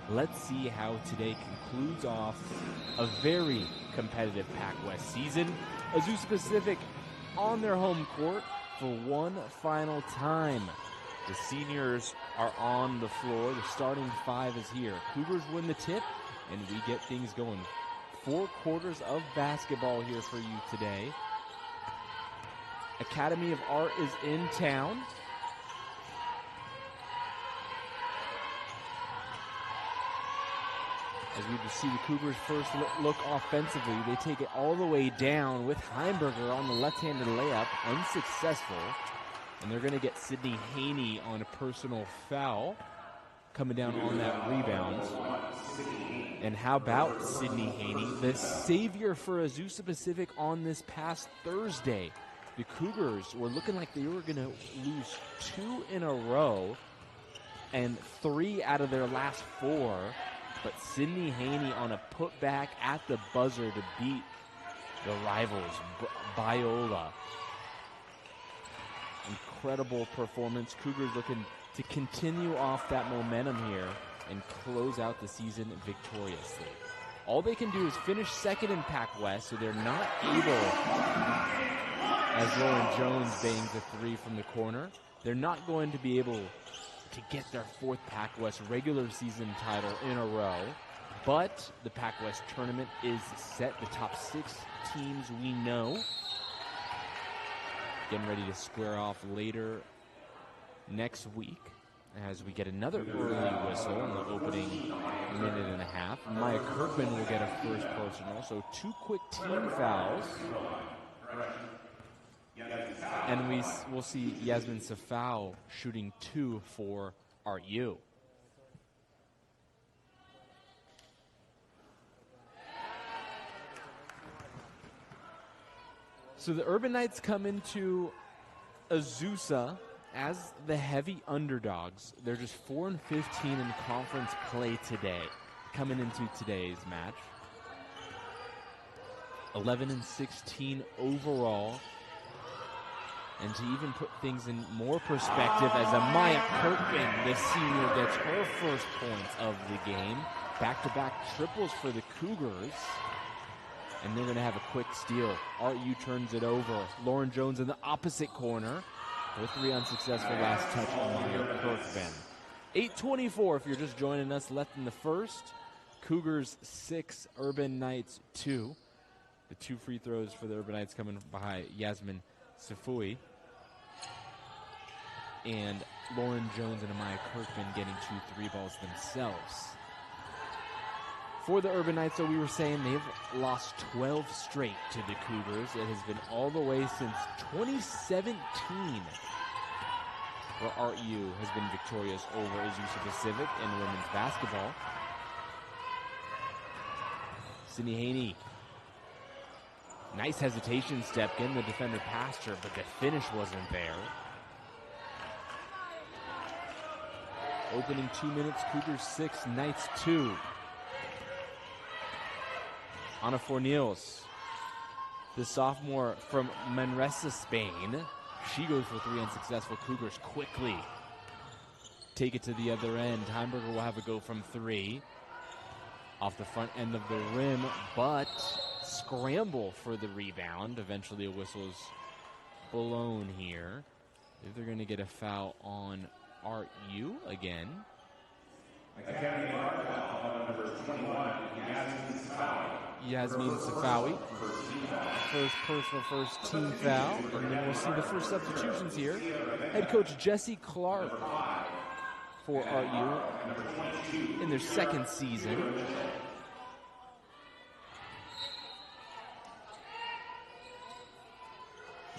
Let's see how today concludes off a very competitive Pac-West season. Azusa Pacific on their home court for one final time. The seniors are on the floor. The starting five is here. Cougars win the tip, and we get things going. 4 quarters of basketball here for you today. Academy of Art is in town. As we see the Cougars first look offensively, they take it all the way down with Heimberger on the left-handed layup, unsuccessful. And they're going to get Sydney Haney on a personal foul coming down on that rebound. And how about Sydney Haney, the savior for Azusa Pacific on this past Thursday? The Cougars were looking like they were going to lose 2 in a row and 3 out of their last 4. But Sydney Haney on a putback at the buzzer to beat the rivals, Biola. Incredible performance. Cougars looking to continue off that momentum here and close out the season victoriously. All they can do is finish second in Pac-West, so they're not able, as Lauren Jones bangs a 3 from the corner, they're not going to be able to get their 4th Pac-West regular season title in a row. But the Pac-West tournament is set. The top 6 teams we know getting ready to square off later next week as we get another early whistle in the opening minute and a half. Maya Kirkman will get a first personal, so 2 quick team fouls. And we'll see Yasmin Safau shooting 2 for RU. So the Urban Knights come into Azusa as the heavy underdogs. They're just 4-15 in conference play today, coming into today's match. 11-16 overall. And to even put things in more perspective, as Amaya Kirkman, the senior, gets her first points of the game. Back-to-back triples for the Cougars. And they're going to have a quick steal. RU turns it over. Lauren Jones in the opposite corner. Her 3 unsuccessful last touch on Amaya Kirkman. 8:24 if you're just joining us left in the first. Cougars 6, Urban Knights 2. The 2 free throws for the Urban Knights coming behind Yasmin Safui, and Lauren Jones and Amaya Kirkman getting 2 3 balls themselves. For the Urban Knights, so we were saying they've lost 12 straight to the Cougars. It has been all the way since 2017 where RU has been victorious over Azusa Pacific in women's basketball. Sydney Haney. Nice hesitation step, getting the defender past her, but the finish wasn't there. Opening 2 minutes, Cougars 6, Knights 2. Ana Fornils, the sophomore from Manresa, Spain. She goes for 3 unsuccessful. Cougars quickly take it to the other end. Heimberger will have a go from 3. Off the front end of the rim, but scramble for the rebound. Eventually a whistle is blown here. If they're going to get a foul on RU again. Yasmin Safawi. First personal, first team foul. And then we'll see the first substitutions here. Head coach Jesse Clark for RU in their 2nd season.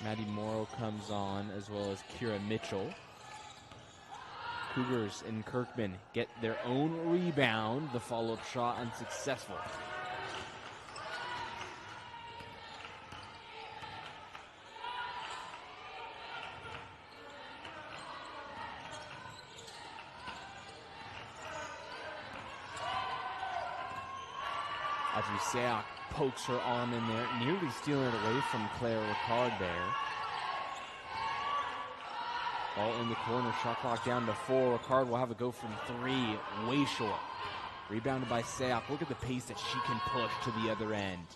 Maddie Morrow comes on, as well as Kira Mitchell. Cougars and Kirkman get their own rebound. The follow-up shot unsuccessful. Azusa pokes her arm in there, nearly stealing it away from Claire Ricard there. Ball in the corner, shot clock down to 4. Ricard will have a go from 3, way short. Rebounded by Sayoc. Look at the pace that she can push to the other end.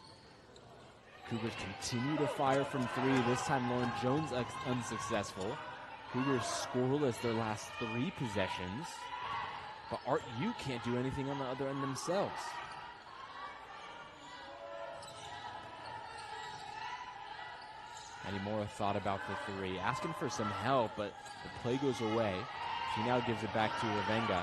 Cougars continue to fire from three. This time Lauren Jones unsuccessful. Cougars scoreless their last 3 possessions. But Art U can't do anything on the other end themselves. Anymora thought about the 3, asking for some help, but the play goes away. She now gives it back to Ravenga.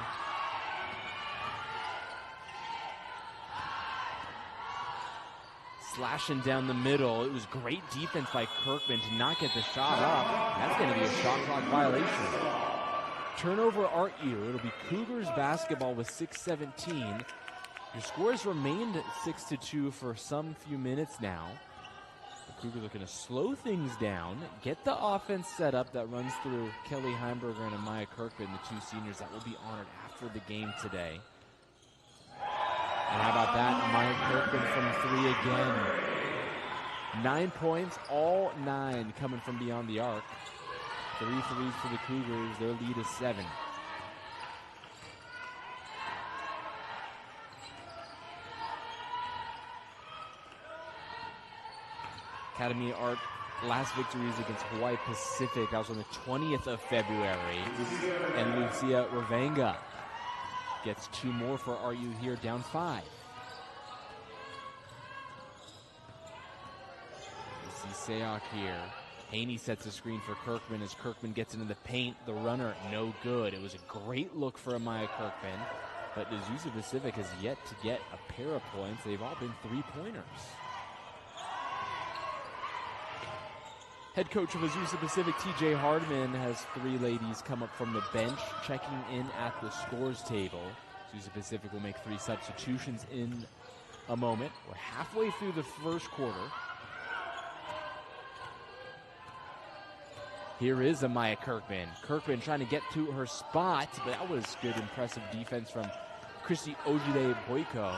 Slashing down the middle. It was great defense by Kirkman to not get the shot up. That's going to be a shot clock violation. Turnover Art U. It'll be Cougars basketball with 6:17. Your scores remained 6-2 for some few minutes now. The Cougars are going to slow things down, get the offense set up that runs through Kelly Heimberger and Amaya Kirkman, the 2 seniors that will be honored after the game today. And how about that? Amaya Kirkman from 3 again. 9 points, all 9 coming from beyond the arc. 3 threes for the Cougars. Their lead is 7. Academy Art last victories against Hawaii Pacific. That was on the 20th of February. And Lucia Ravenga gets 2 more for RU here, down 5. You see Sayoc here. Haney sets a screen for Kirkman as Kirkman gets into the paint. The runner, no good. It was a great look for Amaya Kirkman, but Azusa Pacific has yet to get a pair of points. They've all been 3-pointers. Head coach of Azusa Pacific, TJ Hardman, has 3 ladies come up from the bench, checking in at the scores table. Azusa Pacific will make 3 substitutions in a moment. We're halfway through the first quarter. Here is Amaya Kirkman. Kirkman trying to get to her spot, but that was good, impressive defense from Christy Ojide-Boyko.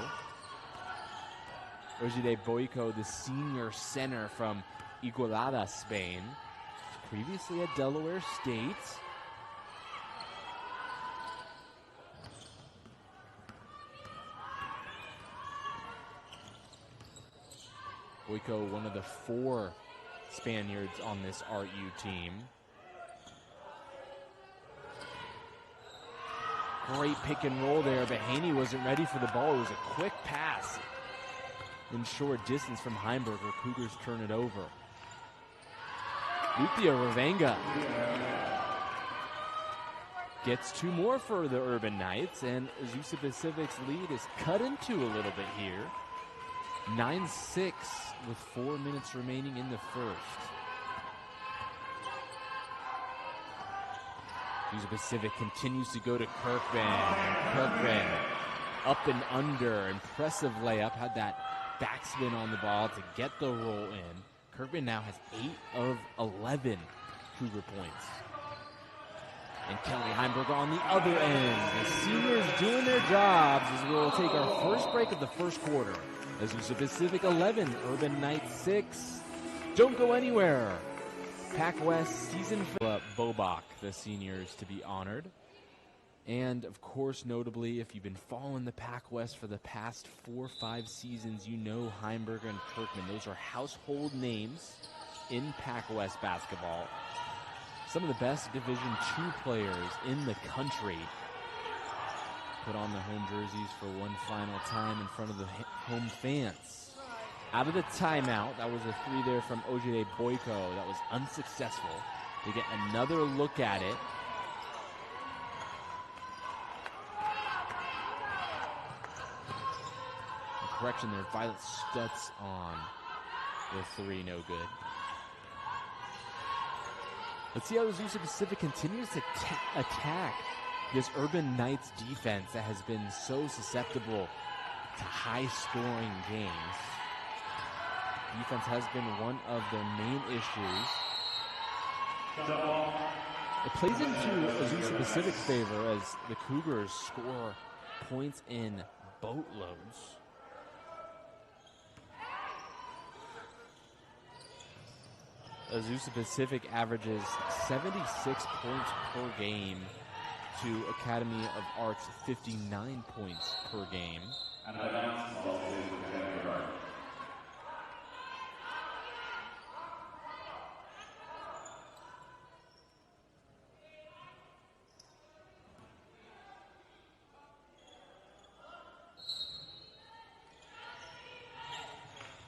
Ojide-Boyko, the senior center from Igualada, Spain. Previously at Delaware State. Boyko, one of the 4 Spaniards on this RU team. Great pick and roll there, but Haney wasn't ready for the ball. It was a quick pass in short distance from Heimberger. Cougars turn it over. Lucia Ravenga gets 2 more for the Urban Knights, and Azusa Pacific's lead is cut into a little bit here. 9-6 with 4 minutes remaining in the first. Azusa Pacific continues to go to Kirkman. Kirkman up and under. Impressive layup. Had that backspin on the ball to get the roll in. Kirkman now has 8 of 11 Cougar points. And Kelly Heimberger on the other end. The seniors doing their jobs as we'll take our first break of the first quarter. Azusa Pacific 11, Urban Knights 6. Don't go anywhere. Pac West season Bobach, the seniors to be honored. And of course, notably, if you've been following the Pac West for the past 4 or 5 seasons, you know Heimberger and Kirkman. Those are household names in Pac West basketball. Some of the best Division II players in the country put on the home jerseys for one final time in front of the home fans. Out of the timeout, that was a 3 there from Ojide-Boyko. That was unsuccessful. They get another look at it. Correction there, Violet Stutz on the 3, no good. Let's see how Azusa Pacific continues to attack this Urban Knights defense that has been so susceptible to high-scoring games. Defense has been one of their main issues. It plays into Azusa Pacific's favor as the Cougars score points in boatloads. Azusa Pacific averages 76 points per game to Academy of Arts 59 points per game.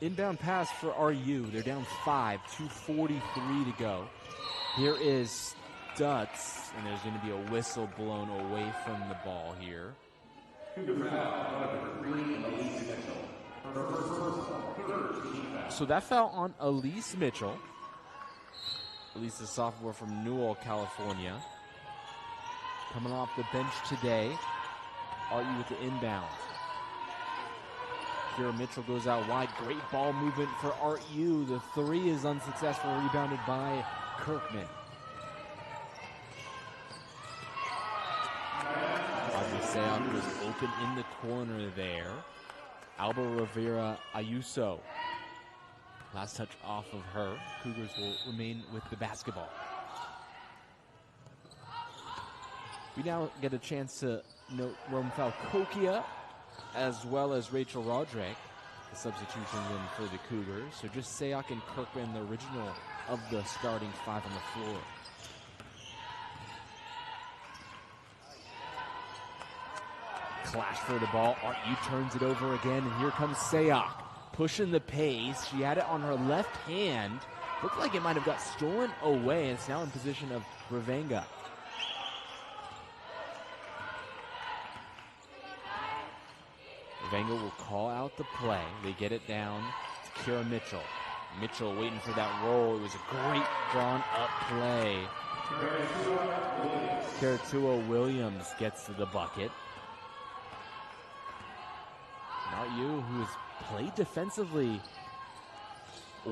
Inbound pass for RU. They're down 5, 2:43 to go. Here is Stutz, and there's going to be a whistle blown away from the ball here. So that fell on Elise Mitchell. Elise is a sophomore from Newell, California. Coming off the bench today. RU with the inbound. Kira Mitchell goes out wide. Great ball movement for RU. The three is unsuccessful, rebounded by Kirkman. Sayok was open in the corner there. Alba Rivera Ayuso. Last touch off of her. Cougars will remain with the basketball. We now get a chance to note Romfal Kokia as well as Rachel Roderick, the substitutions in for the Cougars. So just Sayok and Kirkman, the original of the starting five on the floor. Clash for the ball. RU turns it over again, and here comes Sayok, pushing the pace. She had it on her left hand. Looked like it might have got stolen away, and it's now in position of Ravenga. Ravenga will call out the play. They get it down to Kira Mitchell. Mitchell waiting for that roll. It was a great drawn-up play. Karatua Williams gets to the bucket. RU, who has played defensively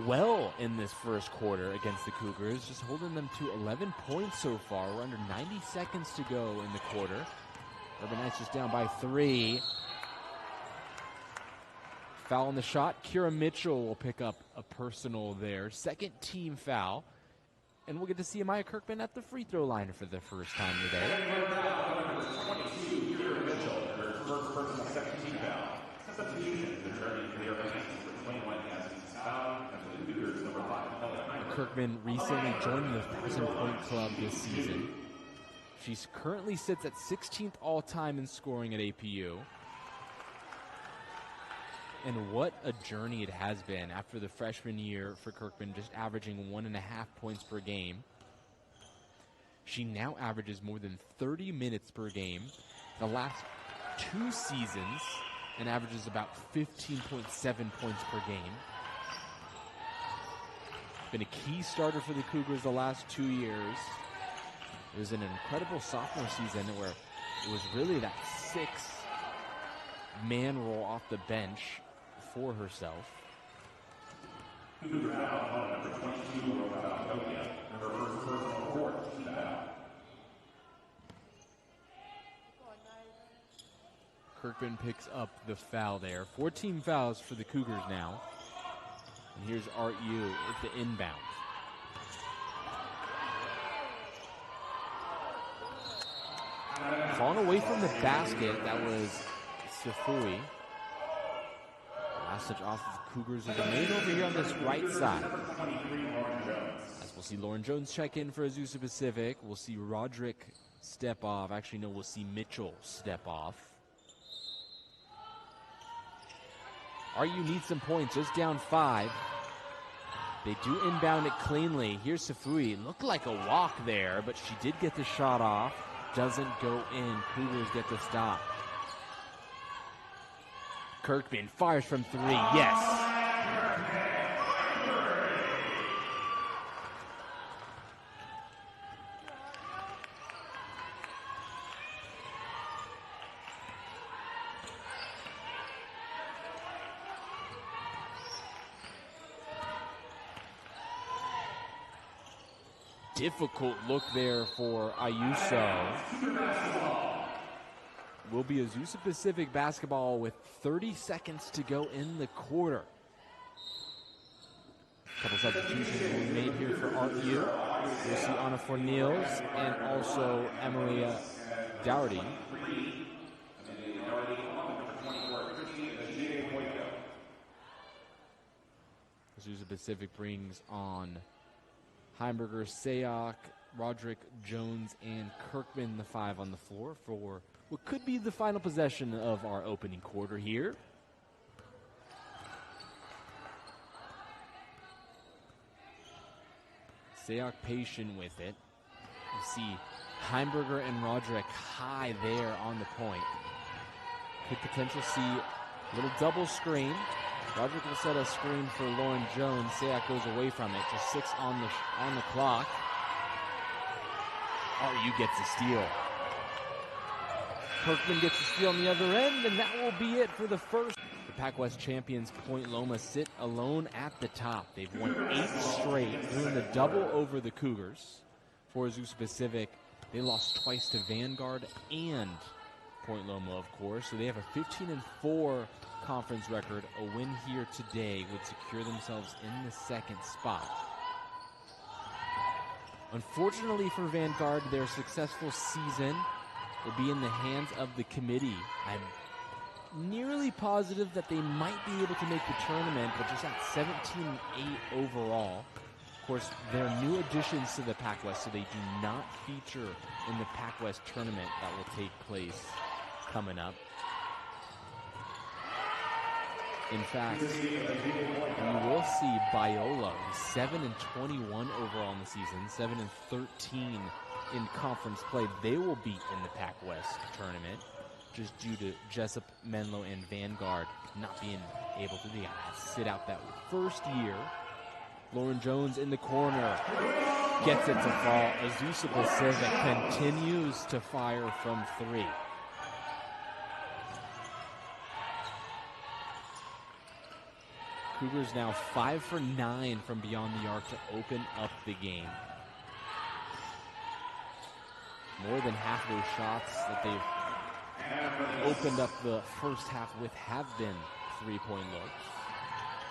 well in this first quarter against the Cougars, just holding them to 11 points so far. We're under 90 seconds to go in the quarter. Urban Knights just down by 3. Foul on the shot. Kira Mitchell will pick up a personal there. Second team foul. And we'll get to see Amaya Kirkman at the free throw line for the first time today. Kirkman recently joined the 1,000-point club this season. She currently sits at 16th all-time in scoring at APU. And what a journey it has been after the freshman year for Kirkman, just averaging 1.5 points per game. She now averages more than 30 minutes per game the last 2 seasons and averages about 15.7 points per game. Been a key starter for the Cougars the last 2 years. It was an incredible sophomore season where it was really that 6-man role off the bench for herself. Kirkman picks up the foul there. 14 fouls for the Cougars now. And here's RU at the inbound. Falling away from the basket, that was Safui. Last touch off of the Cougars is made over here on this right side. As we'll see Lauren Jones check in for Azusa Pacific. We'll see Roderick step off. Actually, no, we'll see Mitchell step off. RU needs some points, just down 5. They do inbound it cleanly. Here's Safui. Looked like a walk there, but she did get the shot off. Doesn't go in. Cougars get the stop. Kirkman fires from 3. Yes. Difficult look there for Ayuso. Will be Azusa Pacific basketball with 30 seconds to go in the quarter. A couple substitutions will be made here for RU. We'll see Anna Fornils and also Emilia Dougherty. Azusa Pacific brings on Heimberger, Sayoc, Roderick, Jones, and Kirkman, the 5 on the floor for what could be the final possession of our opening quarter here. Sayoc patient with it. You see Heimberger and Roderick high there on the point. Could potentially see a little double screen. Roderick will set a screen for Lauren Jones. Sayoc goes away from it. Just 6 on the clock. RU gets a steal. Kirkman gets a steal on the other end, and that will be it for the first. The Pac-West champions Point Loma sit alone at the top. They've won 8 straight, doing the double over the Cougars. For Azusa Pacific, they lost twice to Vanguard and Point Loma, of course. So they have a 15-4 conference record. A win here today would secure themselves in the 2nd spot. Unfortunately for Vanguard, their successful season will be in the hands of the committee. I'm nearly positive that they might be able to make the tournament, but just at 17-8 overall. Of course, they're new additions to the Pac-West, so they do not feature in the Pac-West tournament that will take place coming up. In fact, you will see Biola, 7-21 overall in the season, 7-13 in conference play. They will be in the Pac-West tournament, just due to Jessup, Menlo, and Vanguard not being able to sit out that first year. Lauren Jones in the corner, gets it to fall. Azusa Pacific continues to fire from 3. Cougars now 5 for 9 from beyond the arc to open up the game. More than half of those shots that they've opened up the first half with have been 3-point looks.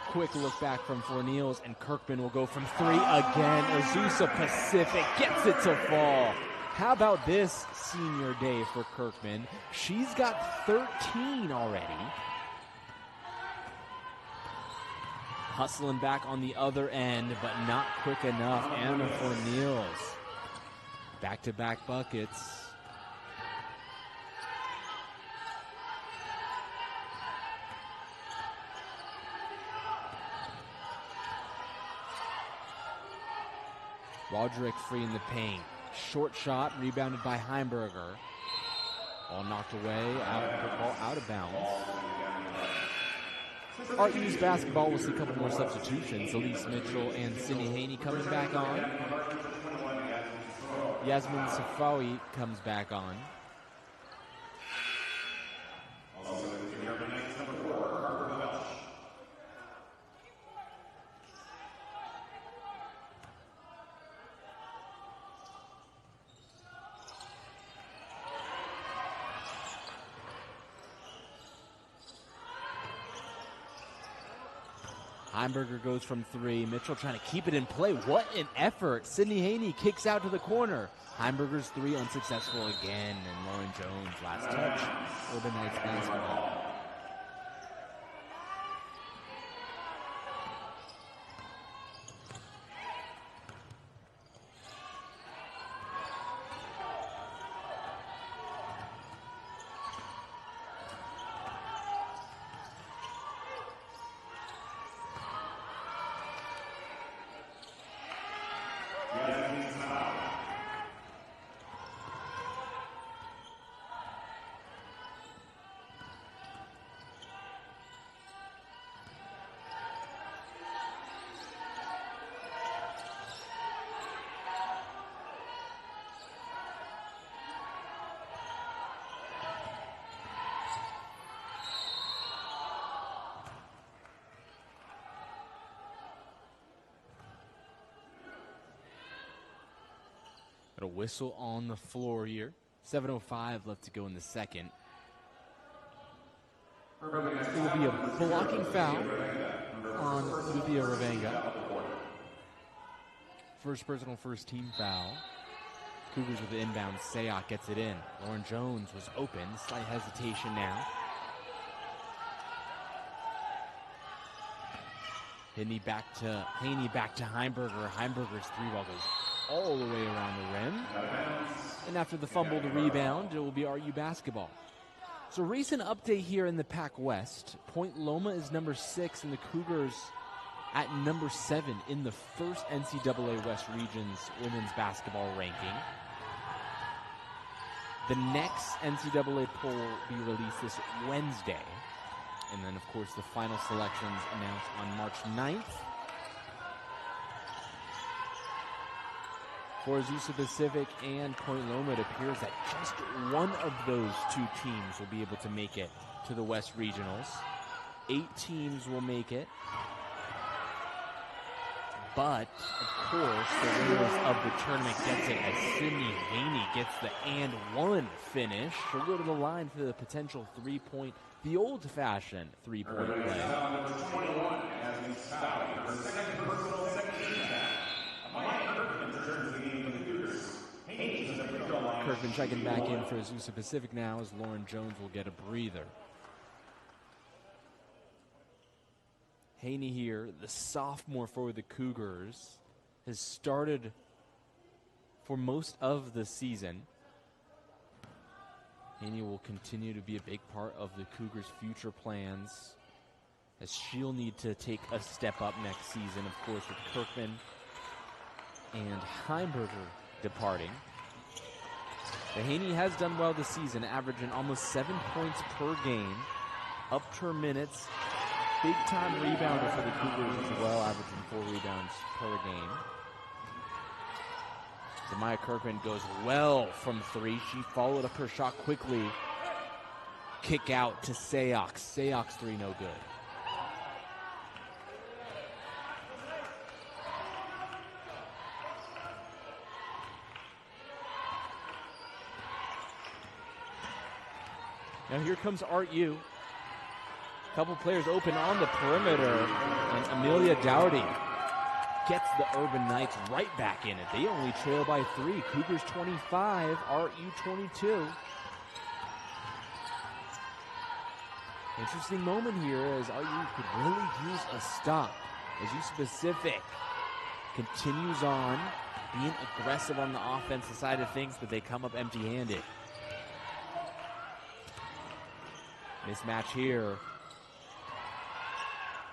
Quick look back from Forneals, and Kirkman will go from 3 again. Azusa Pacific gets it to fall. How about this senior day for Kirkman? She's got 13 already. Hustling back on the other end, but not quick enough. Anna Forneals. Back-to-back buckets. Roderick free in the paint. Short shot, rebounded by Heimberger. All knocked away, ball out of bounds. RU's basketball will see a couple more substitutions. Elise Mitchell and Sydney Haney coming back on. Yasmin Safawi comes back on. Heimberger goes from 3. Mitchell trying to keep it in play. What an effort. Sydney Haney kicks out to the corner. Heimberger's 3 unsuccessful again. And Lauren Jones, last touch. Urban Knights basketball. Got a whistle on the floor here. 7:05 left to go in the second. It will be a blocking foul on Luthia Ravenga. First personal, first team foul. Cougars with the inbound. Sayoc gets it in. Lauren Jones was open. Slight hesitation now. Haney back to Heimberger. Heimberger's three ball goes all the way around the rim. And after the fumble, the rebound, it will be RU basketball. So recent update here in the Pac West. Point Loma is number 6 and the Cougars at number 7 in the first NCAA West Region's women's basketball ranking. The next NCAA poll will be released this Wednesday. And then, of course, the final selections announced on March 9th. For Azusa Pacific and Point Loma, it appears that just one of those two teams will be able to make it to the West Regionals. 8 teams will make it. But, of course, the winners of the tournament gets it as Sydney Haney gets the and one finish. She'll go to the line for the potential three-point, the old-fashioned three-point play. Kirkman checking back in for Azusa Pacific now as Lauren Jones will get a breather. Haney here, the sophomore for the Cougars, has started for most of the season. Haney will continue to be a big part of the Cougars' future plans as she'll need to take a step up next season, of course, with Kirkman and Heimberger departing. But Haney has done well this season, averaging almost 7 points per game, up to her minutes. Big-time rebounder for the Cougars as well, averaging 4 rebounds per game. Maya Kirkman goes well from 3. She followed up her shot quickly. Kick out to Sayoc. Sayoc's 3 no good. Now here comes Art U. Couple players open on the perimeter, and Amelia Dowdy gets the Urban Knights right back in it. They only trail by 3. Cougars 25, RU 22. Interesting moment here as RU could really use a stop. As Pacific continues on being aggressive on the offensive side of things, but they come up empty-handed. Mismatch here.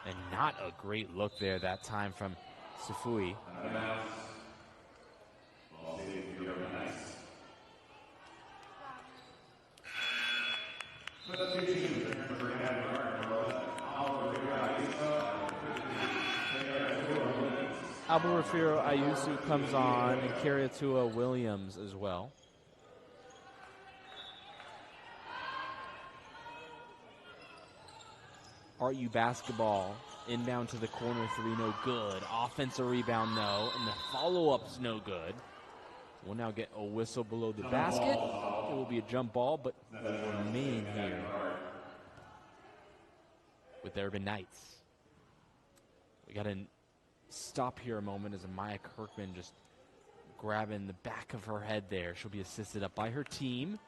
And not a great look there that time from Sifui. Alberafiro Ayusu comes on and Kariatua Williams as well. RU basketball, inbound to the corner 3, no good. Offensive rebound, no. And the follow-up's no good. We'll now get a whistle below the basket. It will be a jump ball, but will remain here with the Urban Knights. We got to stop here a moment as Amaya Kirkman just grabbing the back of her head there. She'll be assisted up by her team.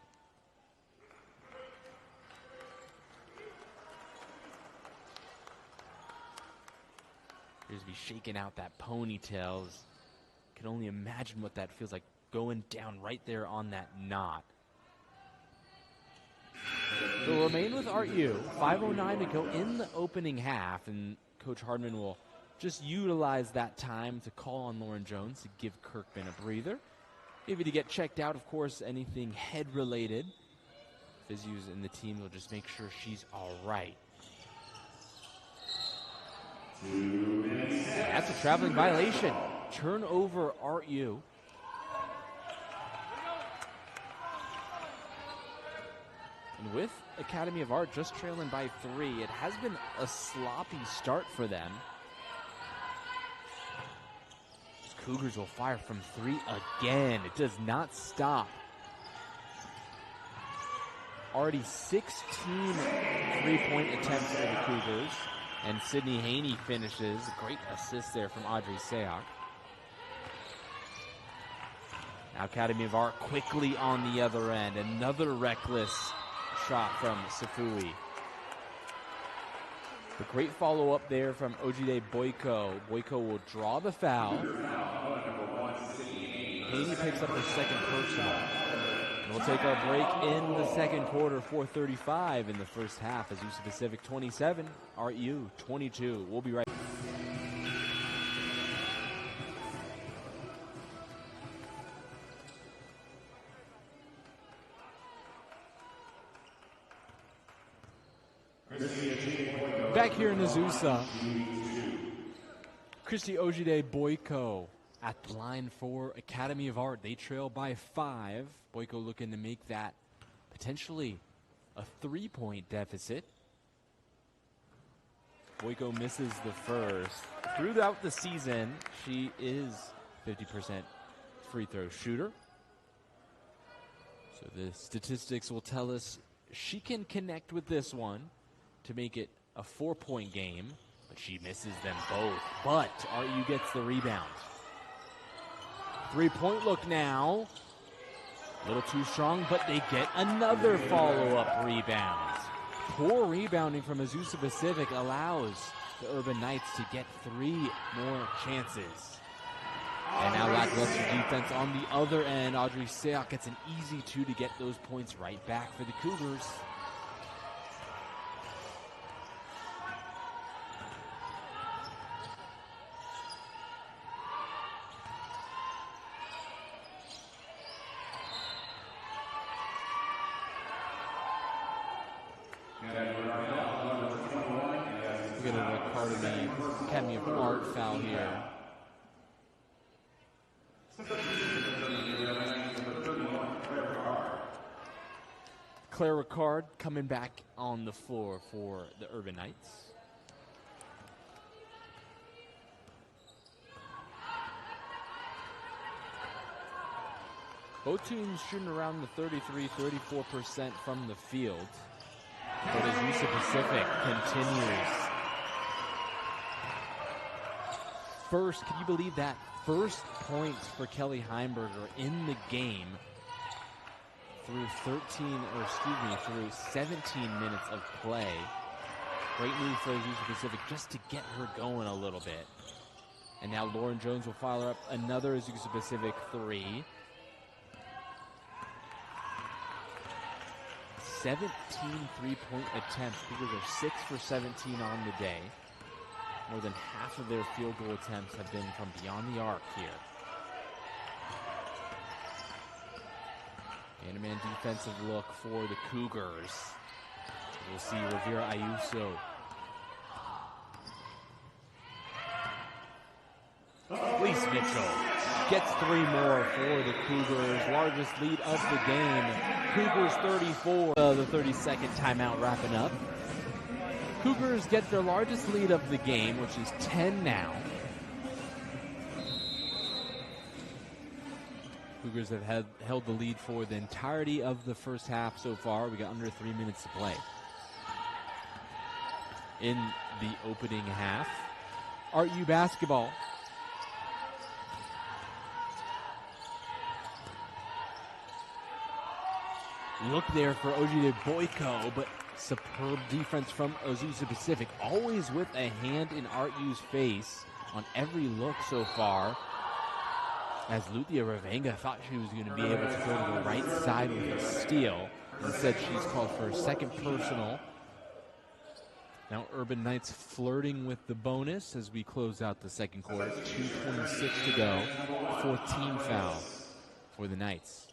Here's be shaking out that ponytail. Can only imagine what that feels like going down right there on that knot. So we'll remain with RU. 5:09 to go in the opening half, and Coach Hardman will just utilize that time to call on Lauren Jones to give Kirkman a breather. Maybe to get checked out, of course, anything head-related. Physios in the team will just make sure she's all right. That's a traveling violation. Turnover RU. And with Academy of Art just trailing by 3, it has been a sloppy start for them. Cougars will fire from 3 again. It does not stop. Already 16 three-point attempts for the Cougars. And Sydney Haney finishes. Great assist there from Audrey Sayoc. Now Academy of Art quickly on the other end. Another reckless shot from Sifui. The great follow-up there from Ojide Boyko. Boyko will draw the foul. Haney picks up her second personal. And we'll take our break in the second quarter. 4:35 in the first half. Azusa Pacific 27, RU 22. We'll be right back. Back here in Azusa, Christy Ojide Boyko at the line for Academy of Art. They trail by 5. Boyko looking to make that potentially a 3-point deficit. Boyko misses the first. Throughout the season, she is 50% free throw shooter. So the statistics will tell us she can connect with this one to make it a 4-point game, but she misses them both. But RU gets the rebound. 3-point look now. A little too strong, but they get another follow-up rebound. Poor rebounding from Azusa Pacific allows the Urban Knights to get 3 more chances. And now lackluster defense on the other end. Audrey Seok gets an easy 2 to get those points right back for the Cougars. We're going to record the Academy of Art foul here. Claire Ricard coming back on the floor for the Urban Knights. Both teams shooting around the 33-34% from the field. But Azusa Pacific continues. First, can you believe that? First point for Kelly Heimberger in the game through 17 minutes of play. Great move for Azusa Pacific just to get her going a little bit. And now Lauren Jones will fire up another Azusa Pacific 3. 17 3-point attempts. Cougars are 6 for 17 on the day. More than half of their field goal attempts have been from beyond the arc here. Man-to-man defensive look for the Cougars. We'll see Rivera Ayuso. Reese Mitchell gets 3 more for the Cougars. Largest lead of the game. Cougars 34. The 32nd timeout wrapping up. Cougars get their largest lead of the game, which is 10 now. Cougars have held the lead for the entirety of the first half so far. We got under 3 minutes to play. In the opening half, RU basketball. Look there for Ojide Boyko, but superb defense from Azusa Pacific. Always with a hand in RU's face on every look so far. As Luthia Ravenga thought she was going to be able to go to the right side with a steal. Instead, she's called for a second personal. Now Urban Knights flirting with the bonus as we close out the second quarter. 2:26 to go. 14 foul for the Knights.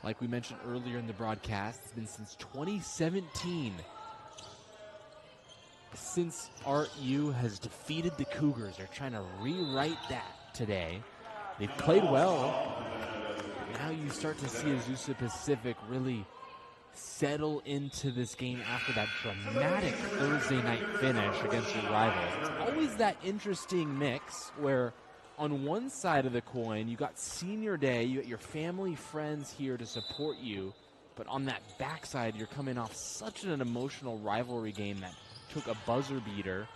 Like we mentioned earlier in the broadcast, it's been since 2017 since RU has defeated the Cougars. They're trying to rewrite that today. They've played well. Now you start to see Azusa Pacific really settle into this game after that dramatic Thursday night finish against your rivals. It's always that interesting mix where on one side of the coin, you got senior day, you got your family, friends here to support you, but on that backside, you're coming off such an emotional rivalry game that took a buzzer beater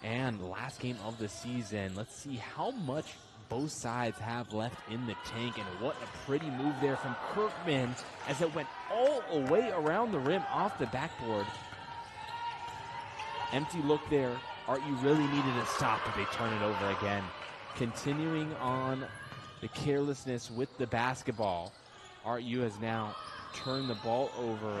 And last game of the season. Let's see how much both sides have left in the tank. And what a pretty move there from Kirkman as it went all the way around the rim off the backboard. Empty look there. Art U really needed a stop, but they turn it over again. Continuing on the carelessness with the basketball. Art U has now turned the ball over.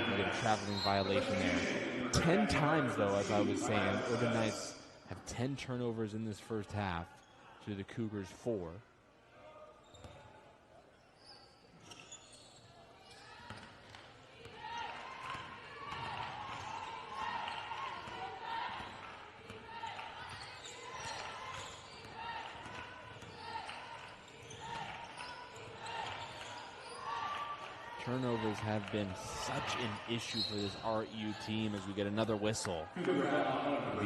We get a traveling violation there. 10 times, though, as I was saying, Urban Knights have 10 turnovers in this first half to the Cougars 4. Turnovers have been such an issue for this RU team as we get another whistle. It'll be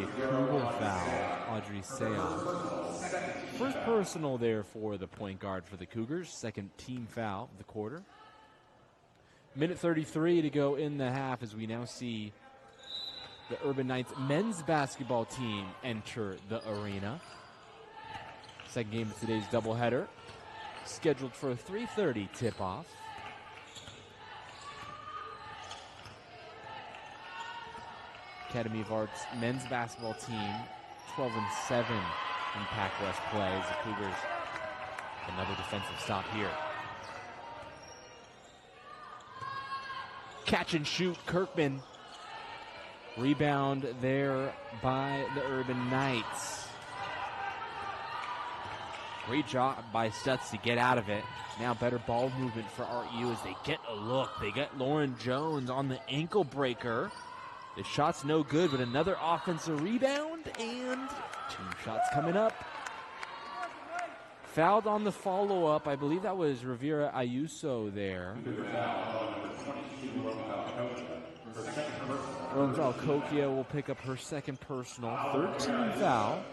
a Cougar foul, Audrey Seah. First personal there for the point guard for the Cougars. Second team foul of the quarter. Minute 33 to go in the half as we now see the Urban Knights men's basketball team enter the arena. Second game of today's doubleheader. Scheduled for a 3:30 tip-off. Academy of Arts men's basketball team 12-7 in Pac-West play as the Cougars another defensive stop here. Catch and shoot, Kirkman. Rebound there by the Urban Knights. Great job by Stutz to get out of it. Now better ball movement for RU as they get a look. They get Lauren Jones on the ankle breaker. The shot's no good, but another offensive rebound, and 2 shots coming up. Fouled on the follow-up. I believe that was Rivera Ayuso there. Ronzal Kokia will pick up her second personal. 13 foul.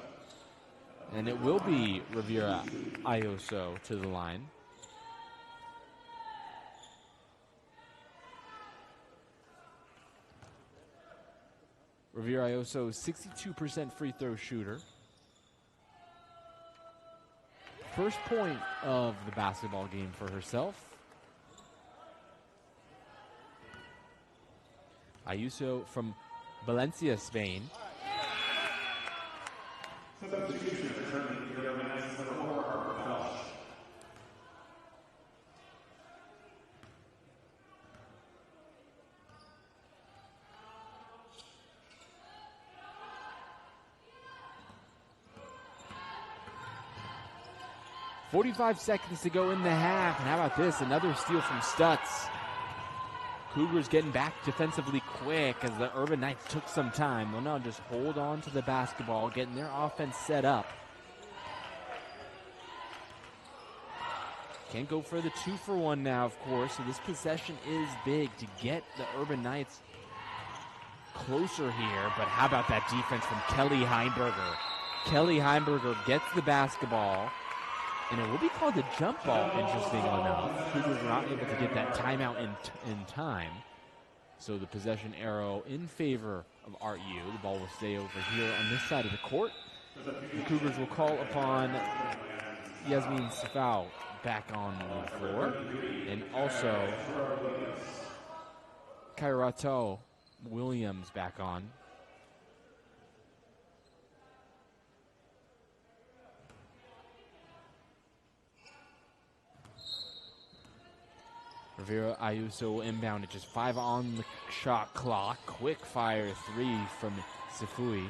And it will be Rivera Ayuso to the line. Rivera Ayuso, 62% free throw shooter. First point of the basketball game for herself. Ayuso from Valencia, Spain. 45 seconds to go in the half. And how about this? Another steal from Stutz. Cougars getting back defensively quick as the Urban Knights took some time. They'll now just hold on to the basketball, getting their offense set up. Can't go for the 2-for-1 now, of course. So this possession is big to get the Urban Knights closer here. But how about that defense from Kelly Heimberger? Kelly Heimberger gets the basketball. And it will be called a jump ball, interesting enough. Cougars were not able to get that timeout in time. So the possession arrow in favor of RU. The ball will stay over here on this side of the court. The Cougars will call upon Yasmin Safau back on the floor. And also Kairato Williams back on. Rivera Ayuso will inbound at just 5 on the shot clock. Quick fire 3 from Sifui.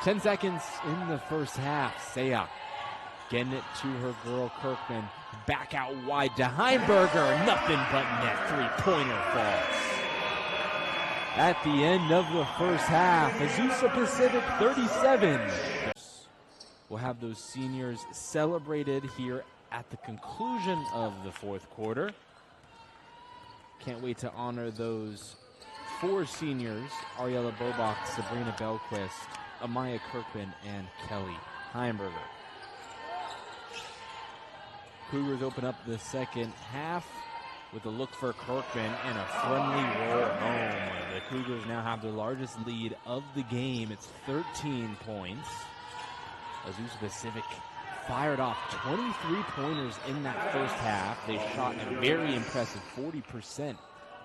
Ten seconds in the first half. Seah getting it to her girl Kirkman. Back out wide to Heimberger. Nothing but net. 3-pointer falls. At the end of the first half, Azusa Pacific 37. We'll have those seniors celebrated here at the conclusion of the fourth quarter. Can't wait to honor those 4 seniors: Ariella Bobach, Sabrina Belquist, Amaya Kirkman, and Kelly Heimberger. Cougars open up the second half with a look for Kirkman and a friendly roll home. The Cougars now have the largest lead of the game. It's 13 points. Azusa Pacific fired off 23 pointers in that first half. They shot a very impressive 40%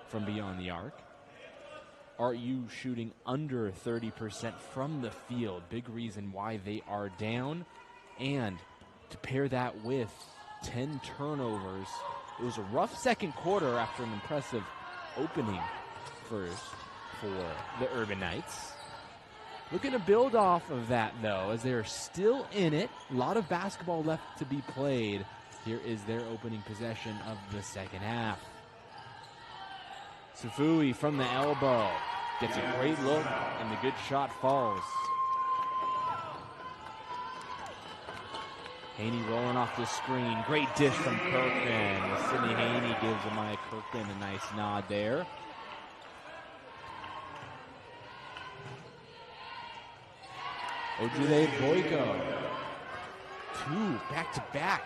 from beyond the arc. RU shooting under 30% from the field. Big reason why they are down. And to pair that with 10 turnovers, it was a rough second quarter after an impressive opening first for the Urban Knights. Looking to build off of that, though, as they are still in it. A lot of basketball left to be played. Here is their opening possession of the second half. Sufui from the elbow gets a great look, and the good shot falls. Haney rolling off the screen. Great dish from Kirkman. Sydney Haney gives Amaya Kirkman a nice nod there. Ojide Boyko. 2 back-to-back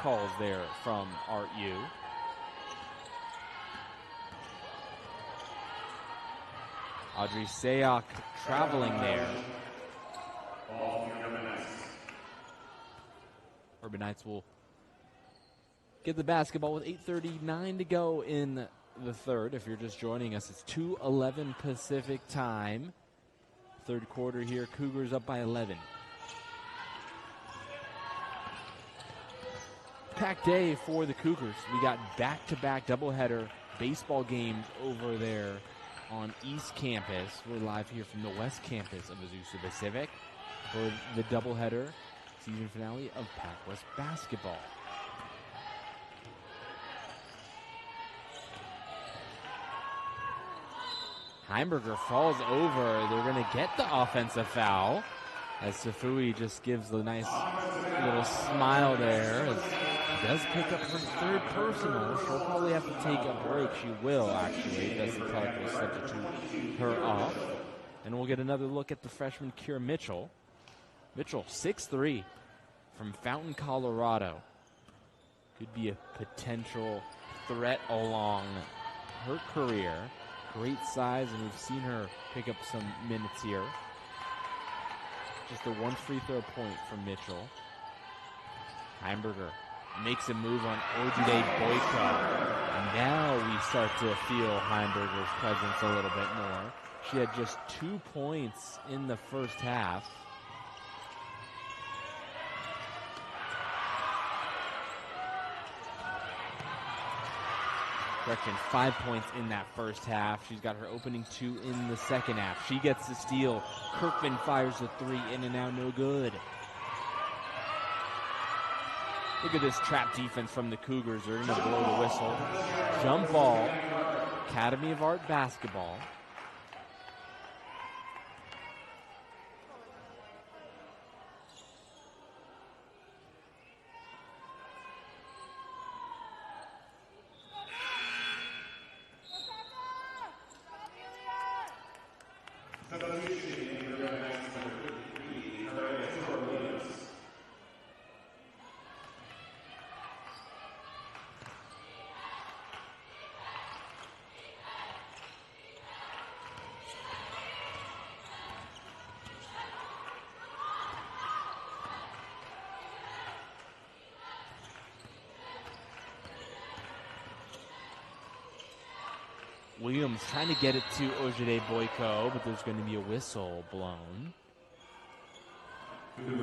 calls there from RU. Audrey Sayok traveling there. Urban Knights will get the basketball with 8:39 to go in the third. If you're just joining us, it's 2:11 Pacific time. Third quarter here, Cougars up by 11. Packed day for the Cougars. We got back-to-back doubleheader baseball games over there on East Campus. We're live here from the West Campus of Azusa Pacific for the doubleheader season finale of Pac West basketball. Heimberger falls over. They're going to get the offensive foul as Safui just gives the nice little smile there. As she does pick up her third personal. She'll probably have to take a break. She will, actually. Dustin Tuck will substitute her off. And we'll get another look at the freshman Kira Mitchell. Mitchell, 6'3", from Fountain, Colorado. Could be a potential threat along her career. Great size, and we've seen her pick up some minutes here. Just a one free throw point from Mitchell. Heimberger makes a move on Ojide Boyko. And now we start to feel Heimberger's presence a little bit more. She had just 2 points in the first half. Correction, 5 points in that first half. She's got her opening 2 in the second half. She gets the steal. Kirkman fires the 3 in and out, no good. Look at this trap defense from the Cougars. They're going to blow the whistle. Jump ball. Academy of Art basketball. Williams trying to get it to Ojide Boyko, but there's going to be a whistle blown. They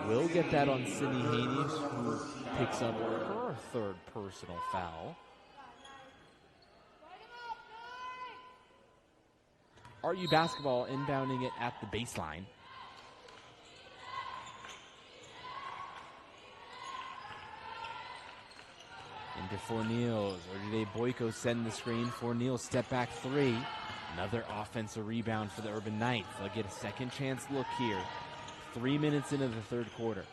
will get that on Sydney Haney, who picks up her third personal foul. RU basketball inbounding it at the baseline. Into Forneals. Ojide Boyko send the screen. Forneals step back 3. Another offensive rebound for the Urban Knights. They'll get a second chance look here. 3 minutes into the third quarter.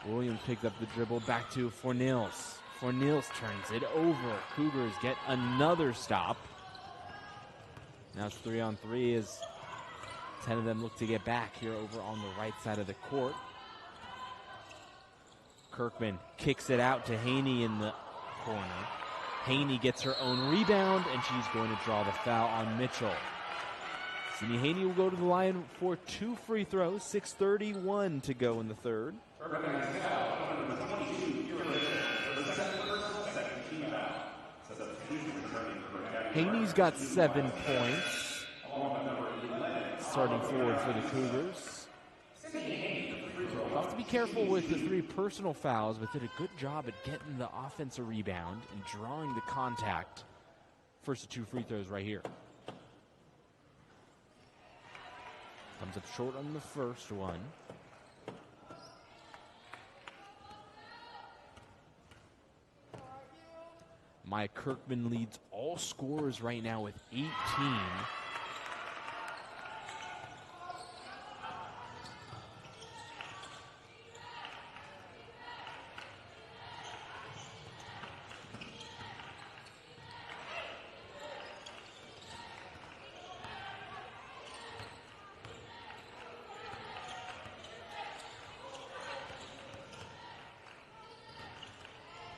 Williams picked up the dribble back to Forneals. Forneals turns it over. Cougars get another stop. Now it's 3-on-3 as 10 of them look to get back here over on the right side of the court. Kirkman kicks it out to Haney in the corner. Haney gets her own rebound, and she's going to draw the foul on Mitchell. Sydney Haney will go to the line for 2 free throws, 6:31 to go in the third. Haney's got 7 points, starting forward for the Cougars. We'll have to be careful with the 3 personal fouls, but did a good job at getting the offensive rebound and drawing the contact. First of 2 free throws right here. Comes up short on the first one. Maya Kirkman leads all scorers right now with 18.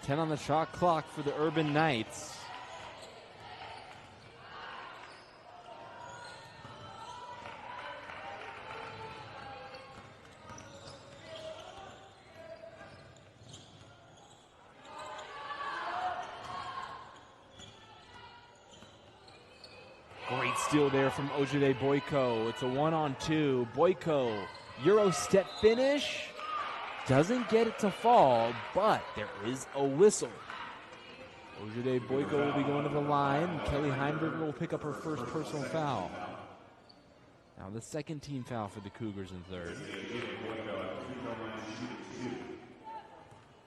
10 on the shot clock for the Urban Knights. Great steal there from Ojide Boyko. It's a 1-on-2. Boyko, Euro step finish. Doesn't get it to fall, but there is a whistle. Ojide Boyko will be going to the line. Kelly Heimberger will pick up her first personal foul. Now the second team foul for the Cougars in third.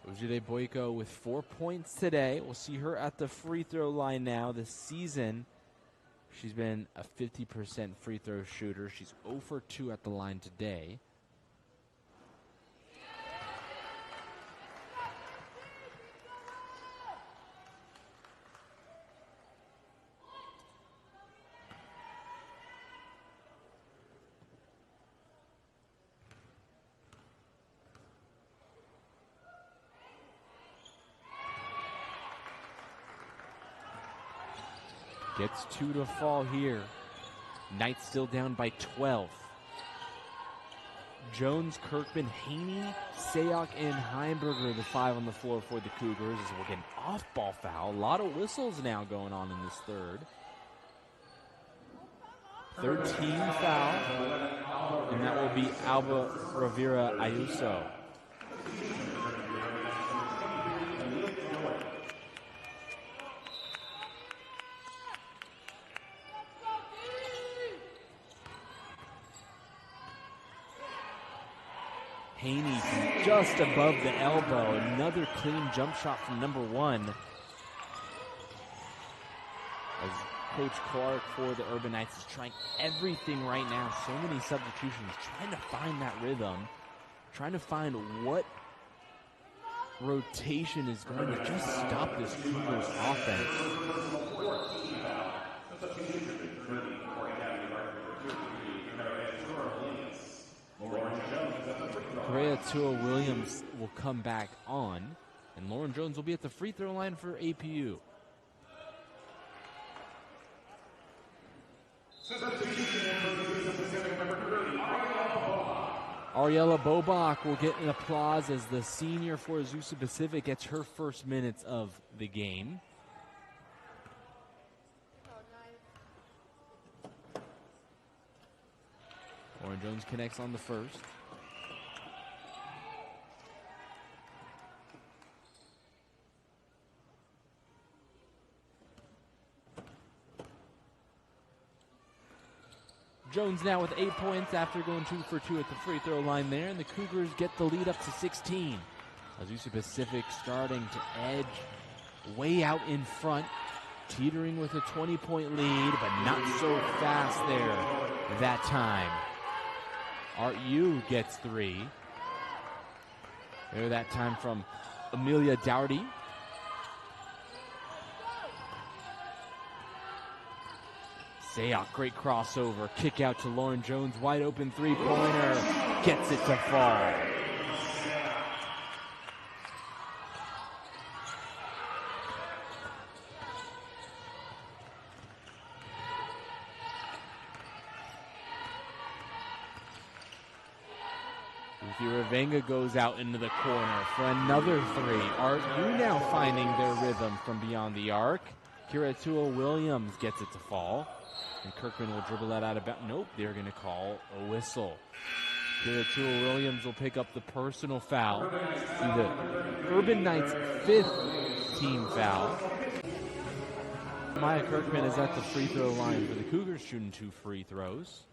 Ojide Boyko with 4 points today. We'll see her at the free throw line now this season. She's been a 50% free throw shooter. She's 0 for 2 at the line today. Gets 2 to fall here. Knights still down by 12. Jones, Kirkman, Haney, Sayok, and Heimberger, the 5 on the floor for the Cougars, as we'll get an off-ball foul. A lot of whistles now going on in this third. Third team foul, and that will be Alba Rivera Ayuso. Haney just above the elbow. Another clean jump shot from number 1. As Coach Clark for the Urban Knights is trying everything right now. So many substitutions, trying to find that rhythm, trying to find what rotation is going to just stop this Cougars offense. Correa Tua Williams will come back on, and Lauren Jones will be at the free throw line for APU. Ariella Bobach will get an applause as the senior for Azusa Pacific gets her first minutes of the game. Lauren Jones connects on the first. Jones now with 8 points after going 2 for 2 at the free throw line there, and the Cougars get the lead up to 16. Azusa Pacific starting to edge way out in front, teetering with a 20-point lead, but not so fast there that time. Art Yu gets 3. There that time from Amelia Dougherty. Sayok, great crossover, kick out to Lauren Jones, wide open 3-pointer, gets it to fall. Ravenga goes out into the corner for another three. Are you now finding their rhythm from beyond the arc? Kiratua Williams gets it to fall. And Kirkman will dribble that out of bounds. Nope, they're going to call a whistle. Kiratua Williams will pick up the personal foul. See the Urban Knights' 5th team foul. Maya Kirkman is at the free throw line for the Cougars, shooting 2 free throws.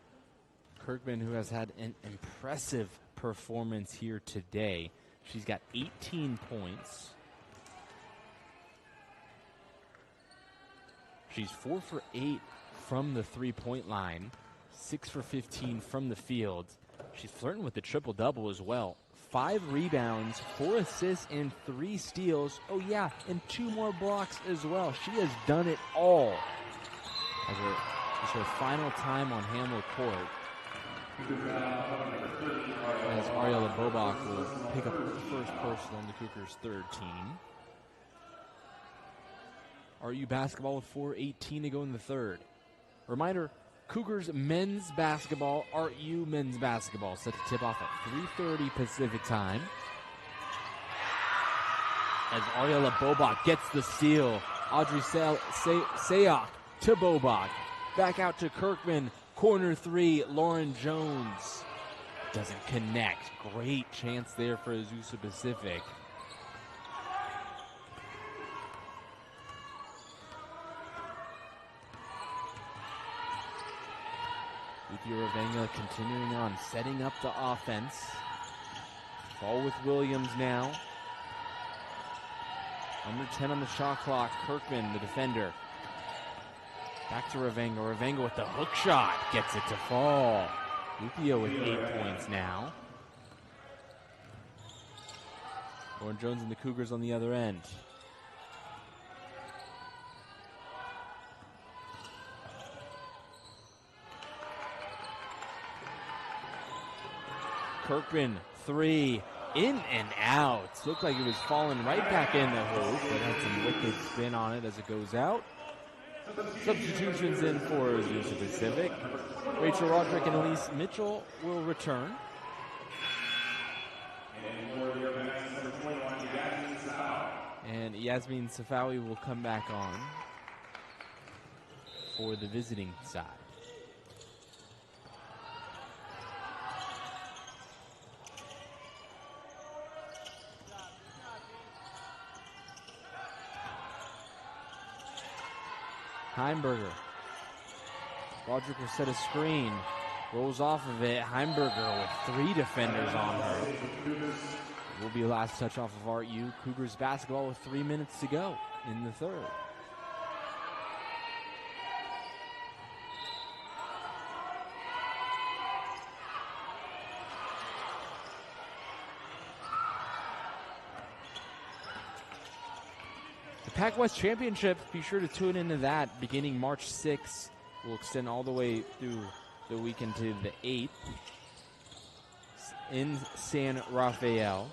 Kirkman, who has had an impressive performance here today. She's got 18 points. She's 4 for 8 from the three-point line, 6 for 15 from the field. She's flirting with the triple-double as well. 5 rebounds, 4 assists, and 3 steals. Oh yeah, and 2 more blocks as well. She has done it all. As her final time on Hamlet Court. As Ariella Bobak will pick up her first personal on the Cougars' 3rd team. RU basketball with 4:18 to go in the 3rd. Reminder, Cougars men's basketball, RU men's basketball set to tip off at 3:30 Pacific time. As Ariella Bobak gets the steal, Audrey Sayak to Bobak. Back out to Kirkman, corner 3, Lauren Jones. Doesn't connect. Great chance there for Azusa Pacific. Ravenga continuing on, setting up the offense. Ball with Williams now. Under 10 on the shot clock. Kirkman, the defender. Back to Ravenga. Ravenga with the hook shot. Gets it to fall. Lupio with 8 points now. Lauren Jones and the Cougars on the other end. Kirkman, 3, in and out. Looked like it was falling right back in the hoop, but had some wicked spin on it as it goes out. Substitutions in for Azusa Pacific. Rachel Roderick and Elise Mitchell will return. And Yasmin Safawi will come back on for the visiting side. Heimberger. Roderick will set a screen. Rolls off of it. Heimberger with 3 defenders on her. Will be last touch off of RU. Cougars basketball with 3 minutes to go in the 3rd. Pac West Championship, be sure to tune into that beginning March 6th. We'll extend all the way through the weekend to the 8th in San Rafael.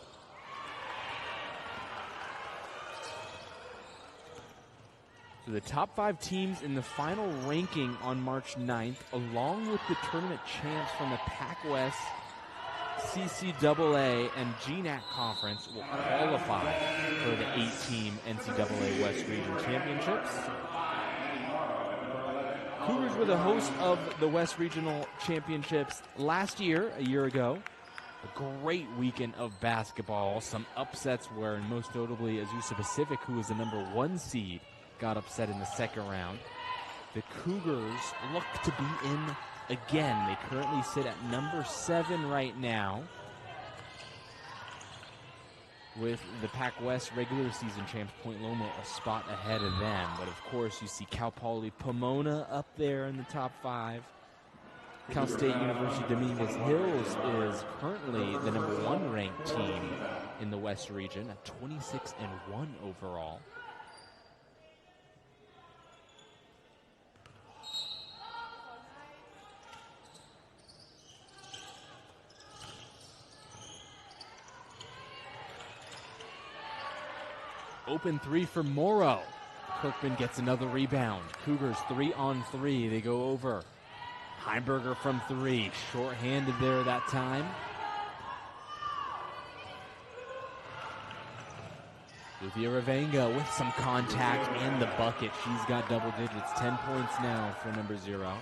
So the top 5 teams in the final ranking on March 9th, along with the tournament champs from the Pac West, CCAA and GNAC Conference, will qualify for the 8-team NCAA West Region Championships. Cougars were the host of the West Regional Championships last year, a year ago. A great weekend of basketball. Some upsets where, most notably, Azusa Pacific, who was the number 1 seed, got upset in the 2nd round. The Cougars look to be in again. They currently sit at number 7 right now, with the Pac West regular season champs Point Loma a spot ahead of them. But of course, you see Cal Poly Pomona up there in the top 5. Cal State University Dominguez Hills is currently the number 1 ranked team in the West region at 26-1 overall. Open 3 for Morrow. Kirkman gets another rebound. Cougars 3-on-3. They go over. Heimberger from 3. Short-handed there that time. Luthia Ravenga with some contact and the bucket. She's got double digits. 10 points now for number 0.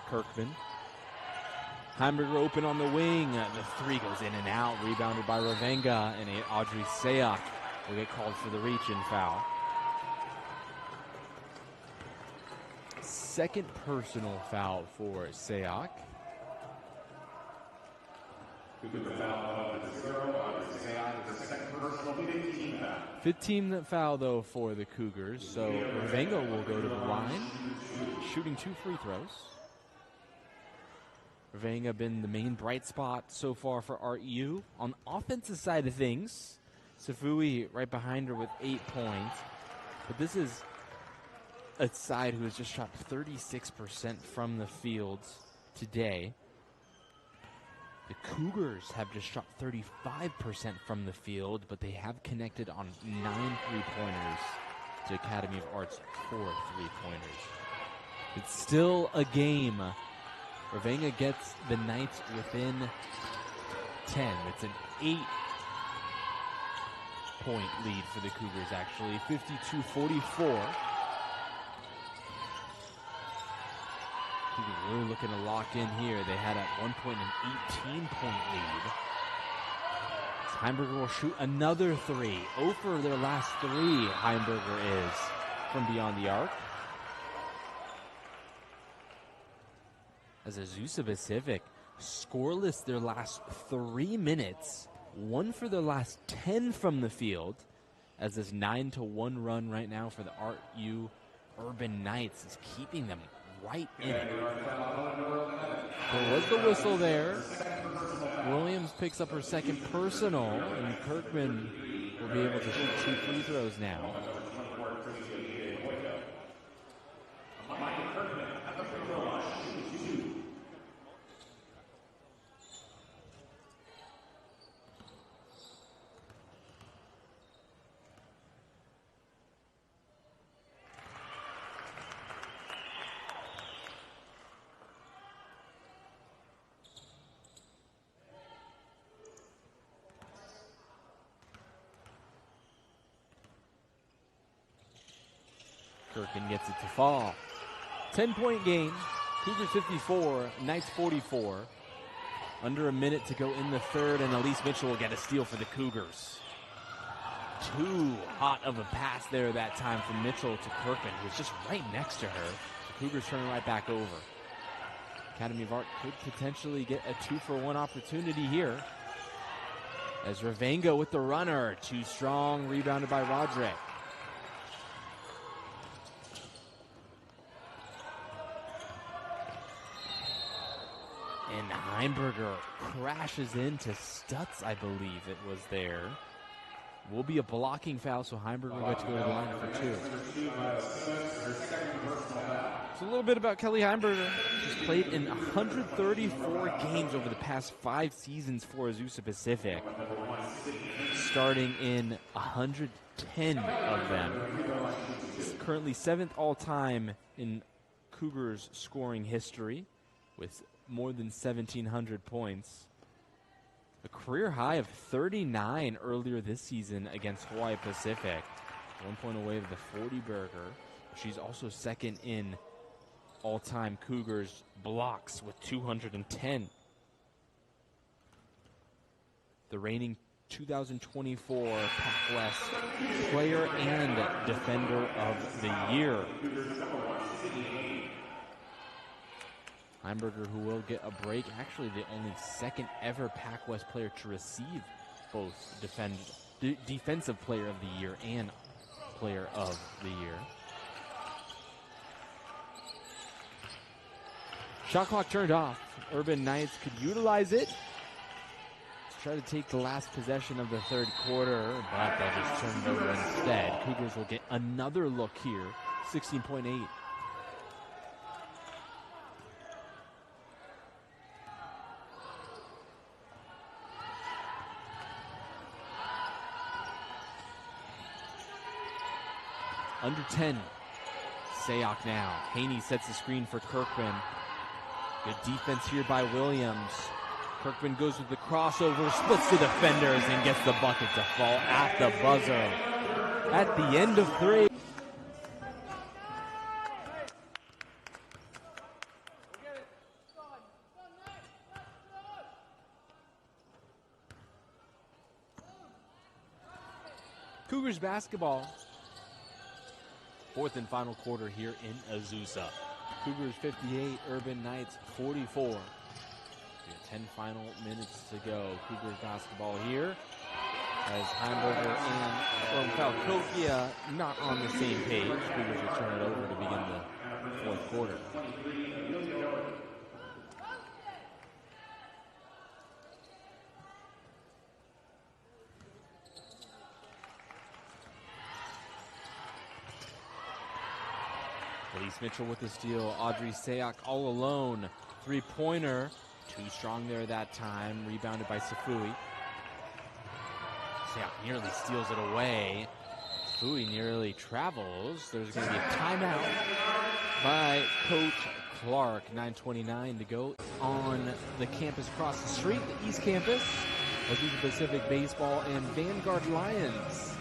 Kirkman. Heimberger open on the wing. The 3 goes in and out. Rebounded by Ravenga. And Audrey Sayak will get called for the reach-in foul. Second personal foul for Sayak. 15th foul, though, for the Cougars. So Ravenga will go to the line, shooting 2 free throws. Ravenga been the main bright spot so far for REU. On the offensive side of things, Safui right behind her with 8 points. But this is a side who has just shot 36% from the field today. The Cougars have just shot 35% from the field, but they have connected on 9 3-pointers to Academy of Arts 4 3-pointers. It's still a game. Ravenga gets the Knights within 10. It's an 8-point lead for the Cougars, actually. 52-44. Cougars really looking to lock in here. They had at one point an 18-point lead. Heimberger will shoot another 3. 0 for their last 3, Heimberger is from beyond the arc. As Azusa Pacific scoreless their last 3 minutes, 1 for their last 10 from the field, as this 9-1 run right now for the RU Urban Knights is keeping them right in it. There was the whistle there. Williams picks up her second personal, and Kirkman will be able to shoot 2 free throws now. Kirkman gets it to fall. 10-point game. Cougars 54, Knights 44. Under a minute to go in the third, and Elise Mitchell will get a steal for the Cougars. Too hot of a pass there that time from Mitchell to Kirkman, who was just right next to her. The Cougars turning right back over. Academy of Art could potentially get a 2-for-1 opportunity here. As Ravenga with the runner. Too strong, rebounded by Roderick. And Heimberger crashes into Stutz, I believe it was there. Will be a blocking foul, so Heimberger gets to go to the line for 2. So a little bit about Kelly Heimberger. She's played in 134 games over the past 5 seasons for Azusa Pacific, starting in 110 of them. She's currently 7th all-time in Cougars scoring history with more than 1,700 points. A career high of 39 earlier this season against Hawaii Pacific. 1 point away of the 40-burger. She's also second in all-time Cougars blocks with 210. The reigning 2024 Pac West Player and Defender of the Year. Heimberger, who will get a break, actually the only second ever Pac West player to receive both Defensive Player of the Year and Player of the Year. Shot clock turned off. Urban Knights could utilize it to try to take the last possession of the third quarter, but they'll just turn it over instead. Cougars will get another look here, 16.8. Under 10, Sayoc now. Haney sets the screen for Kirkman. Good defense here by Williams. Kirkman goes with the crossover, splits the defenders, and gets the bucket to fall at the buzzer. At the end of 3. Cougars basketball. 4th and final quarter here in Azusa. Cougars 58, Urban Knights 44. 10 final minutes to go. Cougars basketball here as Heimberger and Falcokia not on the same page. Cougars will turn it over to begin the 4th quarter. Elise Mitchell with the steal. Audrey Sayoc all alone. 3-pointer. Too strong there that time. Rebounded by Safui. Sayoc nearly steals it away. Safui nearly travels. There's going to be a timeout by Coach Clark. 9:29 to go on the campus across the street, the East Campus. Azusa Pacific Baseball and Vanguard Lions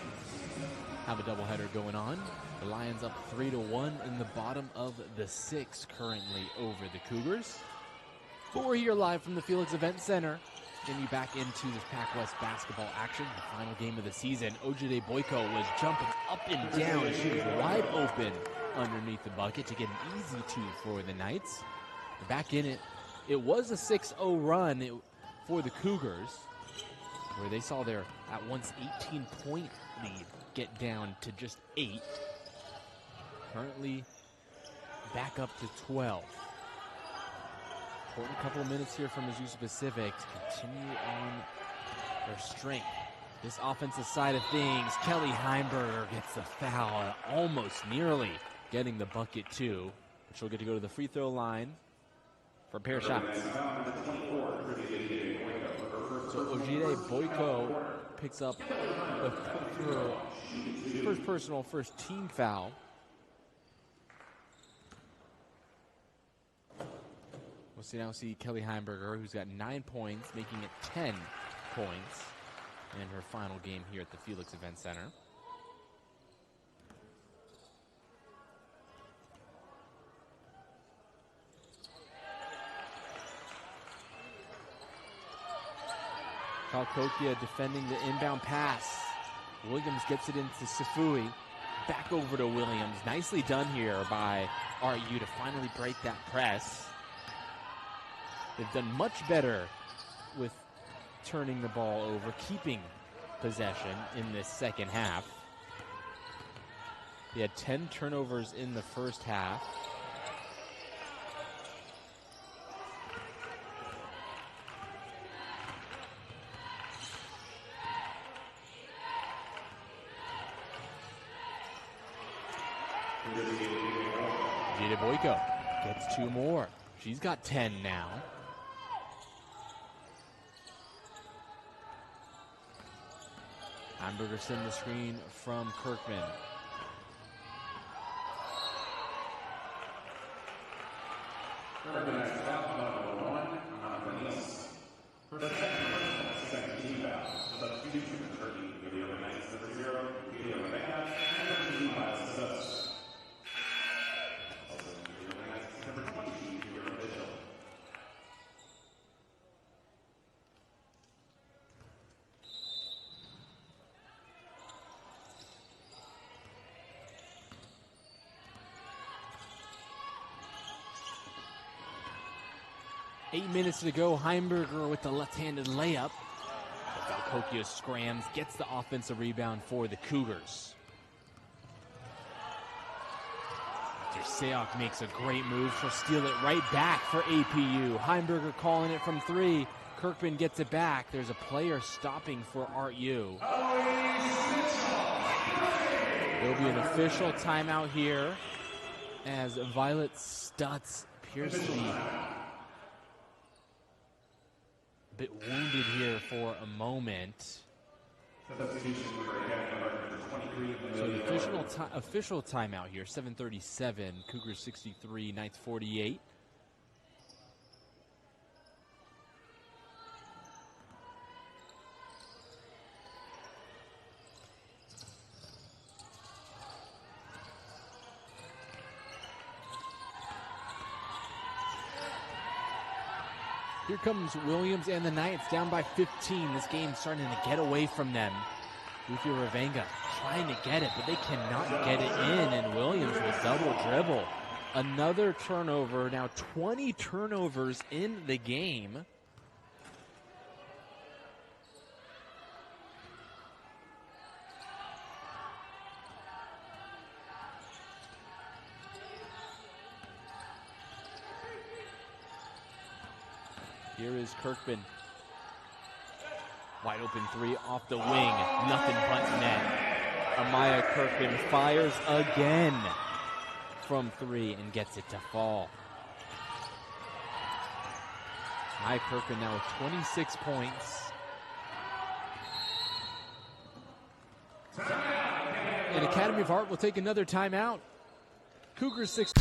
have a doubleheader going on. The Lions up 3-1 in the bottom of the 6th currently over the Cougars. 4 here live from the Felix Event Center. Getting you back into this Pac-West basketball action. The final game of the season. Ojide Boyko was jumping up and down as she was wide open underneath the bucket to get an easy 2 for the Knights. Back in it. It was a 6-0 run for the Cougars, where they saw their at once 18-point lead get down to just 8. Currently back up to 12. Important couple of minutes here from Azusa Pacific to continue on their strength. This offensive side of things, Kelly Heimberger gets the foul, almost nearly getting the bucket too. She'll get to go to the free throw line for a pair of shots. So Ojide Boyko picks up the first personal, first team foul. We'll now see Kelly Heimberger, who's got 9 points, making it 10 points in her final game here at the Felix Event Center. Falcokia defending the inbound pass. Williams gets it into Safui. Back over to Williams. Nicely done here by RU to finally break that press. They've done much better with turning the ball over, keeping possession in this second half. They had 10 turnovers in the first half. Gita Boyko gets 2 more. She's got 10 now. Heimberger sends the screen from Kirkman. Eight minutes to go. Heimberger with the left-handed layup. Falcokia scrams, gets the offensive rebound for the Cougars. After Sayoc makes a great move, she'll steal it right back for APU. Heimberger calling it from 3. Kirkman gets it back. There's a player stopping for RU. There'll be an official timeout here as Violet Stutz appears to be bit wounded here for a moment. Substitution for number 23. So the official timeout here, 7:37, Cougars 63, Knights 48. Here comes Williams and the Knights down by 15. This game's starting to get away from them. Ruthie Ravenga trying to get it, but they cannot get it in, and Williams will double dribble. Another turnover, now 20 turnovers in the game. Here is Kirkman. Wide open three off the wing. Nothing but net. Amaya Kirkman fires again from three and gets it to fall. Amaya Kirkman now with 26 points. And Academy of Art will take another timeout. Cougars 6.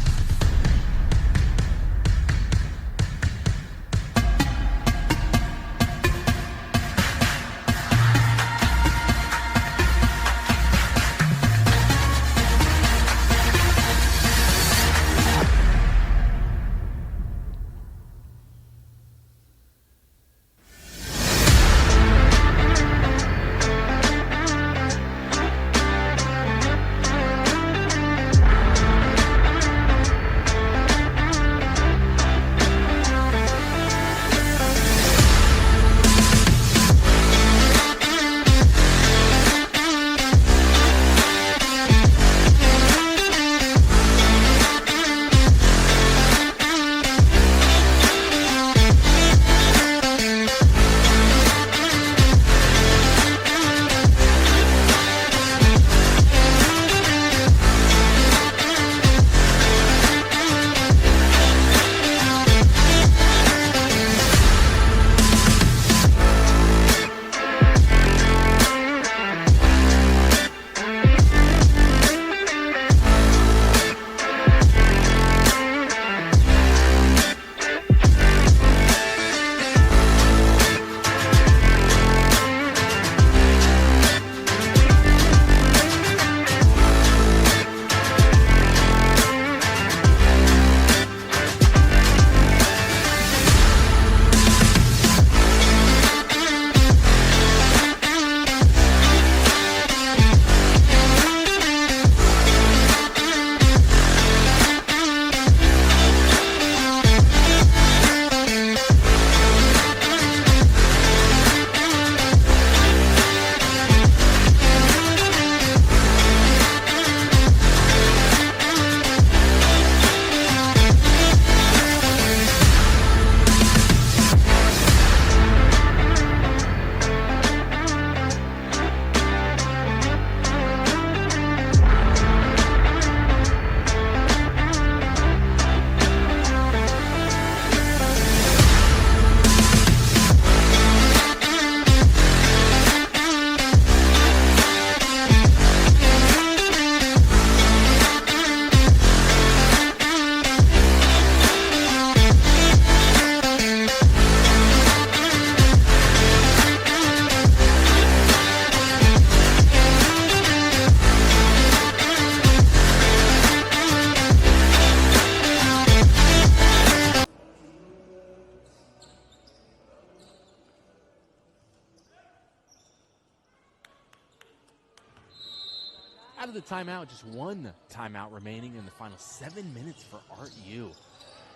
Out of the timeout, just one timeout remaining in the final 7 minutes for Art U.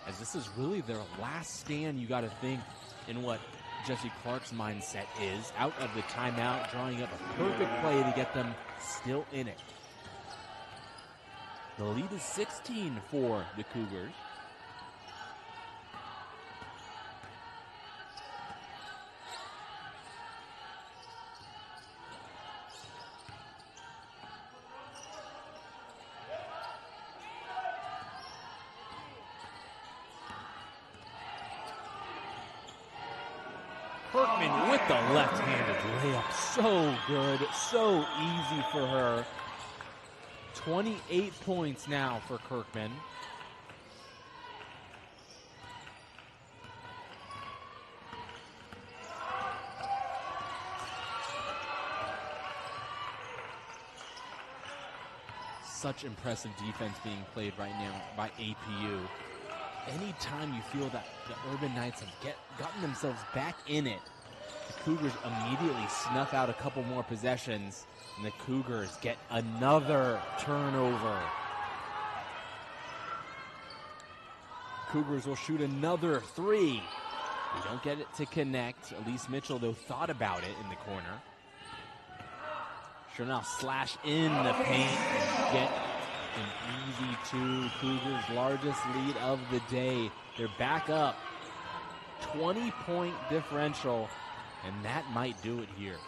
As this is really their last stand, you got to think, in what Jesse Clark's mindset is. Out of the timeout, drawing up a perfect play to get them still in it. The lead is 16 for the Cougars. Kirkman with the left-handed layup. So good, so easy for her. 28 points now for Kirkman. Such impressive defense being played right now by APU. Anytime you feel that the Urban Knights have gotten themselves back in it, the Cougars immediately snuff out a couple more possessions, and the Cougars get another turnover. Cougars will shoot another three. They don't get it to connect. Elise Mitchell, though, thought about it in the corner. Sure now slash in the paint and get an easy two. Cougars' largest lead of the day. They're back up. 20-point differential, and that might do it here.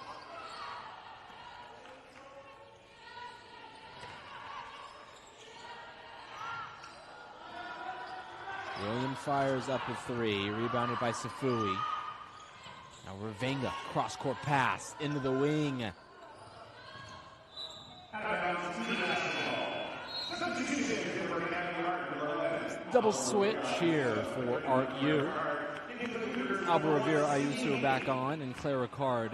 Williams fires up a three, rebounded by Safui. Now Ravenga, cross-court pass into the wing. Double switch here for Art U. Alba Rivera Ayuso back on, and Clara Card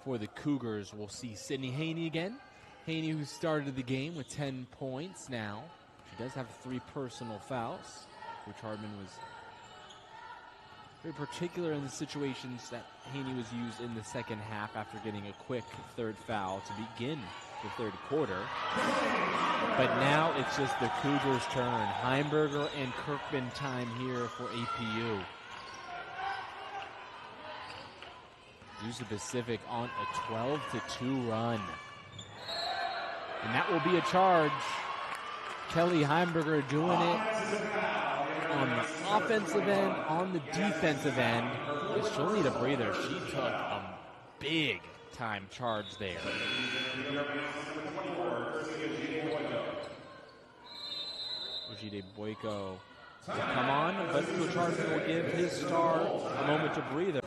for the Cougars. We'll see Sydney Haney again. Haney, who started the game with 10 points now. She does have 3 personal fouls, which Hardman was very particular in the situations that Haney was used in the second half after getting a quick third foul to begin the third quarter. But now it's just the Cougars' turn. Heimberger and Kirkman time here for APU. Azusa Pacific on a 12-2 run. And that will be a charge. Kelly Heimberger doing it on the offensive end, on the defensive end. She'll need a breather. She took a big time charge there. Ojide Boyko will come on, but Coach Hardman will give his star a moment to breathe.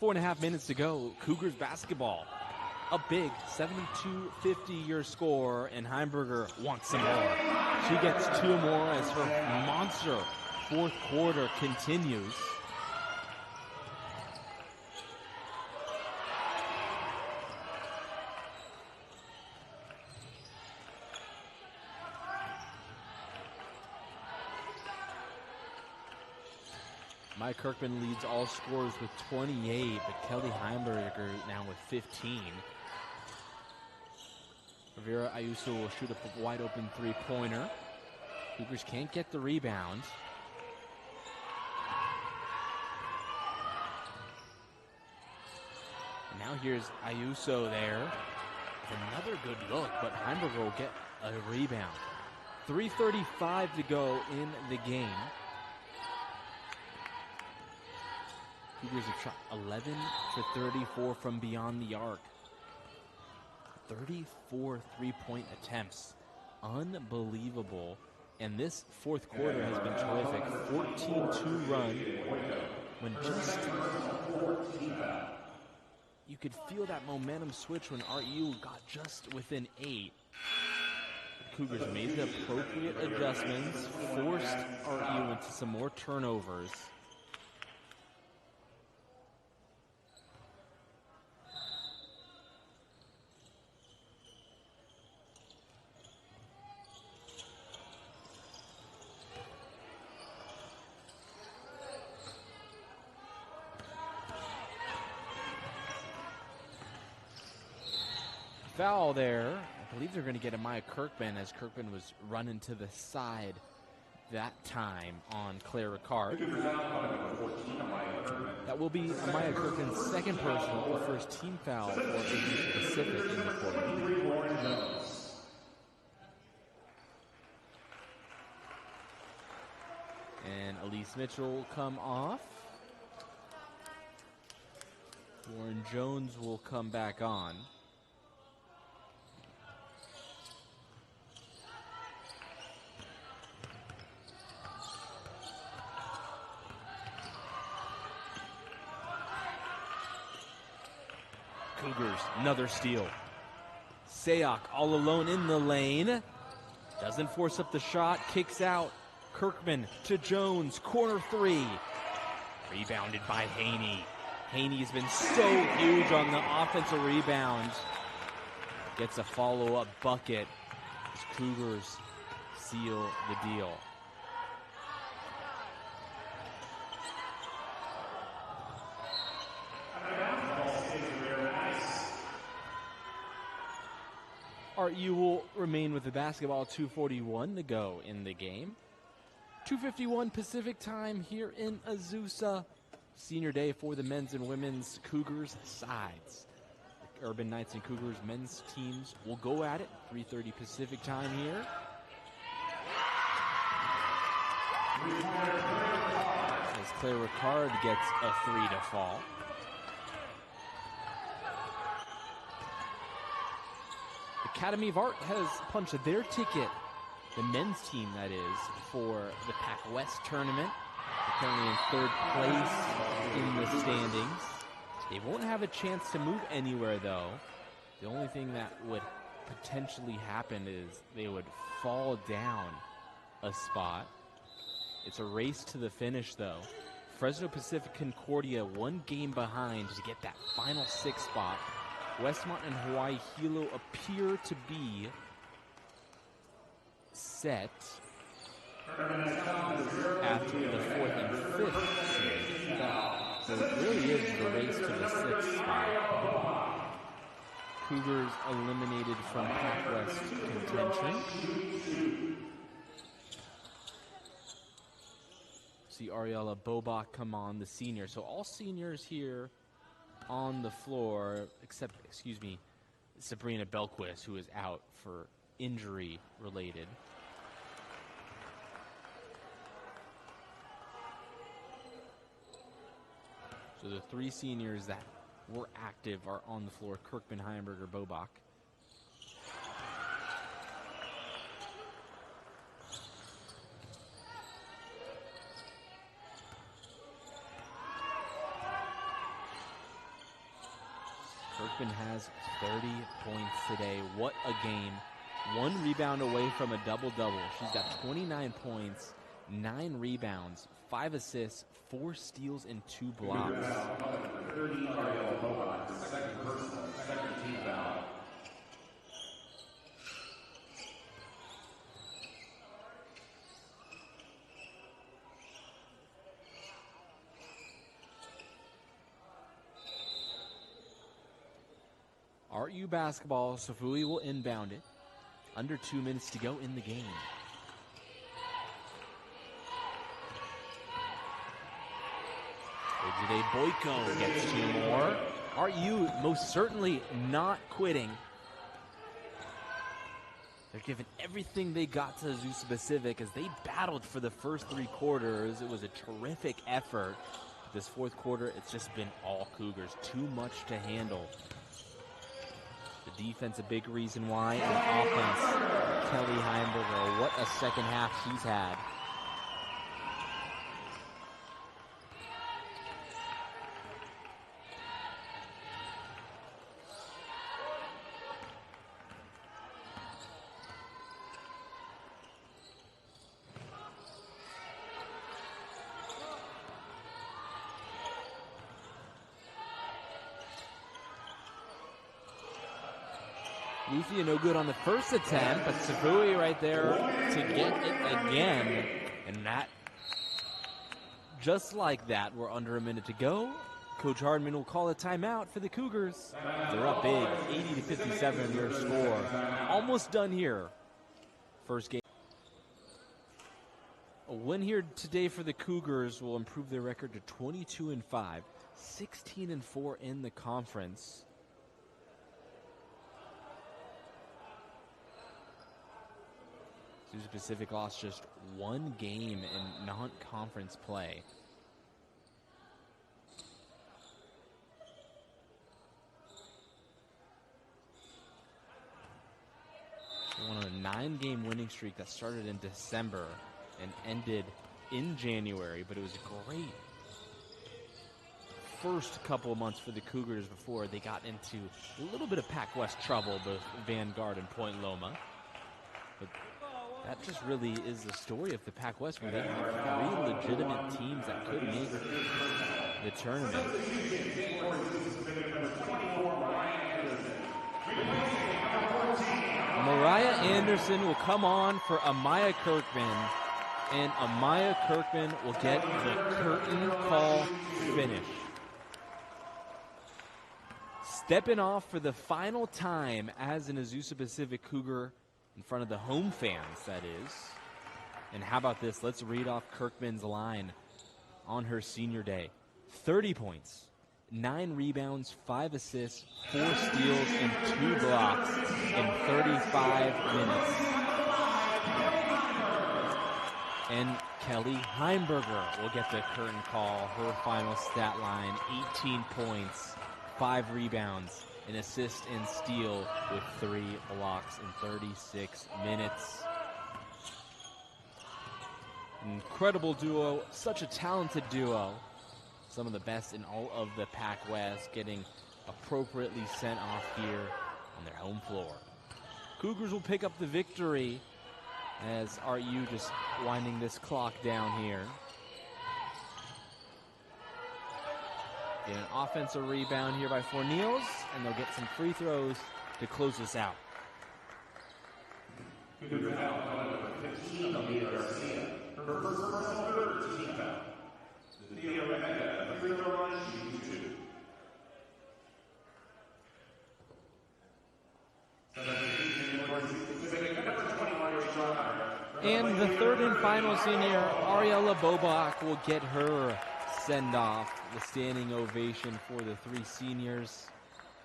4.5 minutes to go. Cougars basketball up big, 72-50 your score, and Heimberger wants some more. She gets 2 more as her monster fourth quarter continues. Mike Kirkman leads all scorers with 28, but Kelly Heimberger now with 15. Rivera Ayuso will shoot a wide open three-pointer. Cougars can't get the rebound. And now here's Ayuso there. Another good look, but Heimberger will get a rebound. 3:35 to go in the game. Cougars have shot 11 for 34 from beyond the arc. 34 three-point attempts. Unbelievable. And this fourth quarter has been terrific. 14-2 run when just you could feel that momentum switch when RU got just within 8. The Cougars made the appropriate adjustments, forced RU into some more turnovers. Foul there. I believe they're going to get Amaya Kirkman as Kirkman was running to the side that time on Clara Card. That will be Amaya Kirkman's second personal, her first team foul for Azusa Pacific in the quarter. And Elise Mitchell will come off. Warren Jones will come back on. Cougars, another steal. Sayok all alone in the lane. Doesn't force up the shot, kicks out. Kirkman to Jones, corner three. Rebounded by Haney. Haney's been so huge on the offensive rebound. Gets a follow-up bucket. As Cougars seal the deal. RU will remain with the basketball. 2:41 to go in the game. 2:51 Pacific time here in Azusa. Senior day for the men's and women's Cougars sides. The Urban Knights and Cougars men's teams will go at it. 3:30 Pacific time here. As Claire Ricard gets a three to fall. Academy of Art has punched their ticket, the men's team that is, for the Pac West tournament. They're currently in third place in the standings. They won't have a chance to move anywhere though. The only thing that would potentially happen is they would fall down a spot. It's a race to the finish though. Fresno Pacific Concordia 1 game behind to get that final 6 spot. Westmont and Hawaii Hilo appear to be set after the 4th and 5th seed. So it really is the race to the 6th spot. Cougars eliminated from Pac West contention. See Ariella Bobach come on, the senior. So all seniors here on the floor, except, Sabrina Belquist, who is out for injury related. So the 3 seniors that were active are on the floor: Kirkman, Heimberger, Bobach. Kirkman has 30 points today. What a game. 1 rebound away from a double-double. She's got 29 points, 9 rebounds, 5 assists, 4 steals, and 2 blocks. RU basketball, Safui will inbound it. Under 2 minutes to go in the game. Ojide Boyko gets 2 more. RU most certainly not quitting. They're giving everything they got to Azusa Pacific as they battled for the first 3 quarters. It was a terrific effort. This 4th quarter, it's just been all Cougars. Too much to handle. The defense, a big reason why. And offense, Kelly Heimberger. What a second half she's had. Lucia no good on the first attempt, but Safui right there to get it again. And that, just like that, we're under a minute to go. Coach Hardman will call a timeout for the Cougars. They're up big, 80-57 their score. Almost done here. First game. A win here today for the Cougars will improve their record to 22-5, 16-4 in the conference. Azusa Pacific lost just 1 game in non-conference play. They went on a 9-game winning streak that started in December and ended in January, but it was a great first couple of months for the Cougars before they got into a little bit of Pac West trouble, both Vanguard and Point Loma. But that just really is the story of the Pac West, where they have 3 legitimate teams that could make the tournament. Mariah Anderson will come on for Amaya Kirkman, and Amaya Kirkman will get the curtain call finish. Stepping off for the final time as an Azusa Pacific Cougar in front of the home fans, that is. And how about this? Let's read off Kirkman's line on her senior day. 30 points, 9 rebounds, 5 assists, 4 steals, and 2 blocks in 35 minutes. And Kelly Heimberger will get the curtain call. Her final stat line, 18 points, 5 rebounds, an assist and steal with 3 blocks in 36 minutes. Incredible duo, such a talented duo. Some of the best in all of the Pac West, getting appropriately sent off here on their home floor. Cougars will pick up the victory as RU just winding this clock down here. Get an offensive rebound here by Forneals, and they'll get some free throws to close this out. Cougar foul, number 15, Amelia Garcia. Her first personal team foul. Cynthia Rebecca, the free throw line, shooting 2. And the third and final senior, Ariella Bobak, will get her send-off. The standing ovation for the 3 seniors.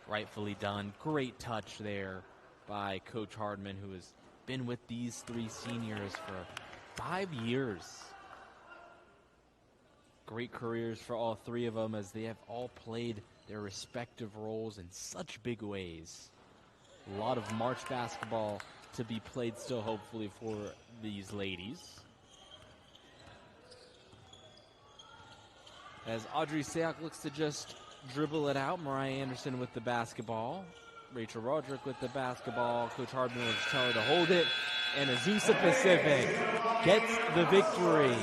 Rightfully done. Great touch there by Coach Hardman, who has been with these 3 seniors for 5 years. Great careers for all 3 of them, as they have all played their respective roles in such big ways. A lot of March basketball to be played still, hopefully, for these ladies. As Audrey Sayoc looks to just dribble it out, Mariah Anderson with the basketball. Rachel Roderick with the basketball. Coach Hardman will just tell her to hold it. And Azusa Pacific gets the victory.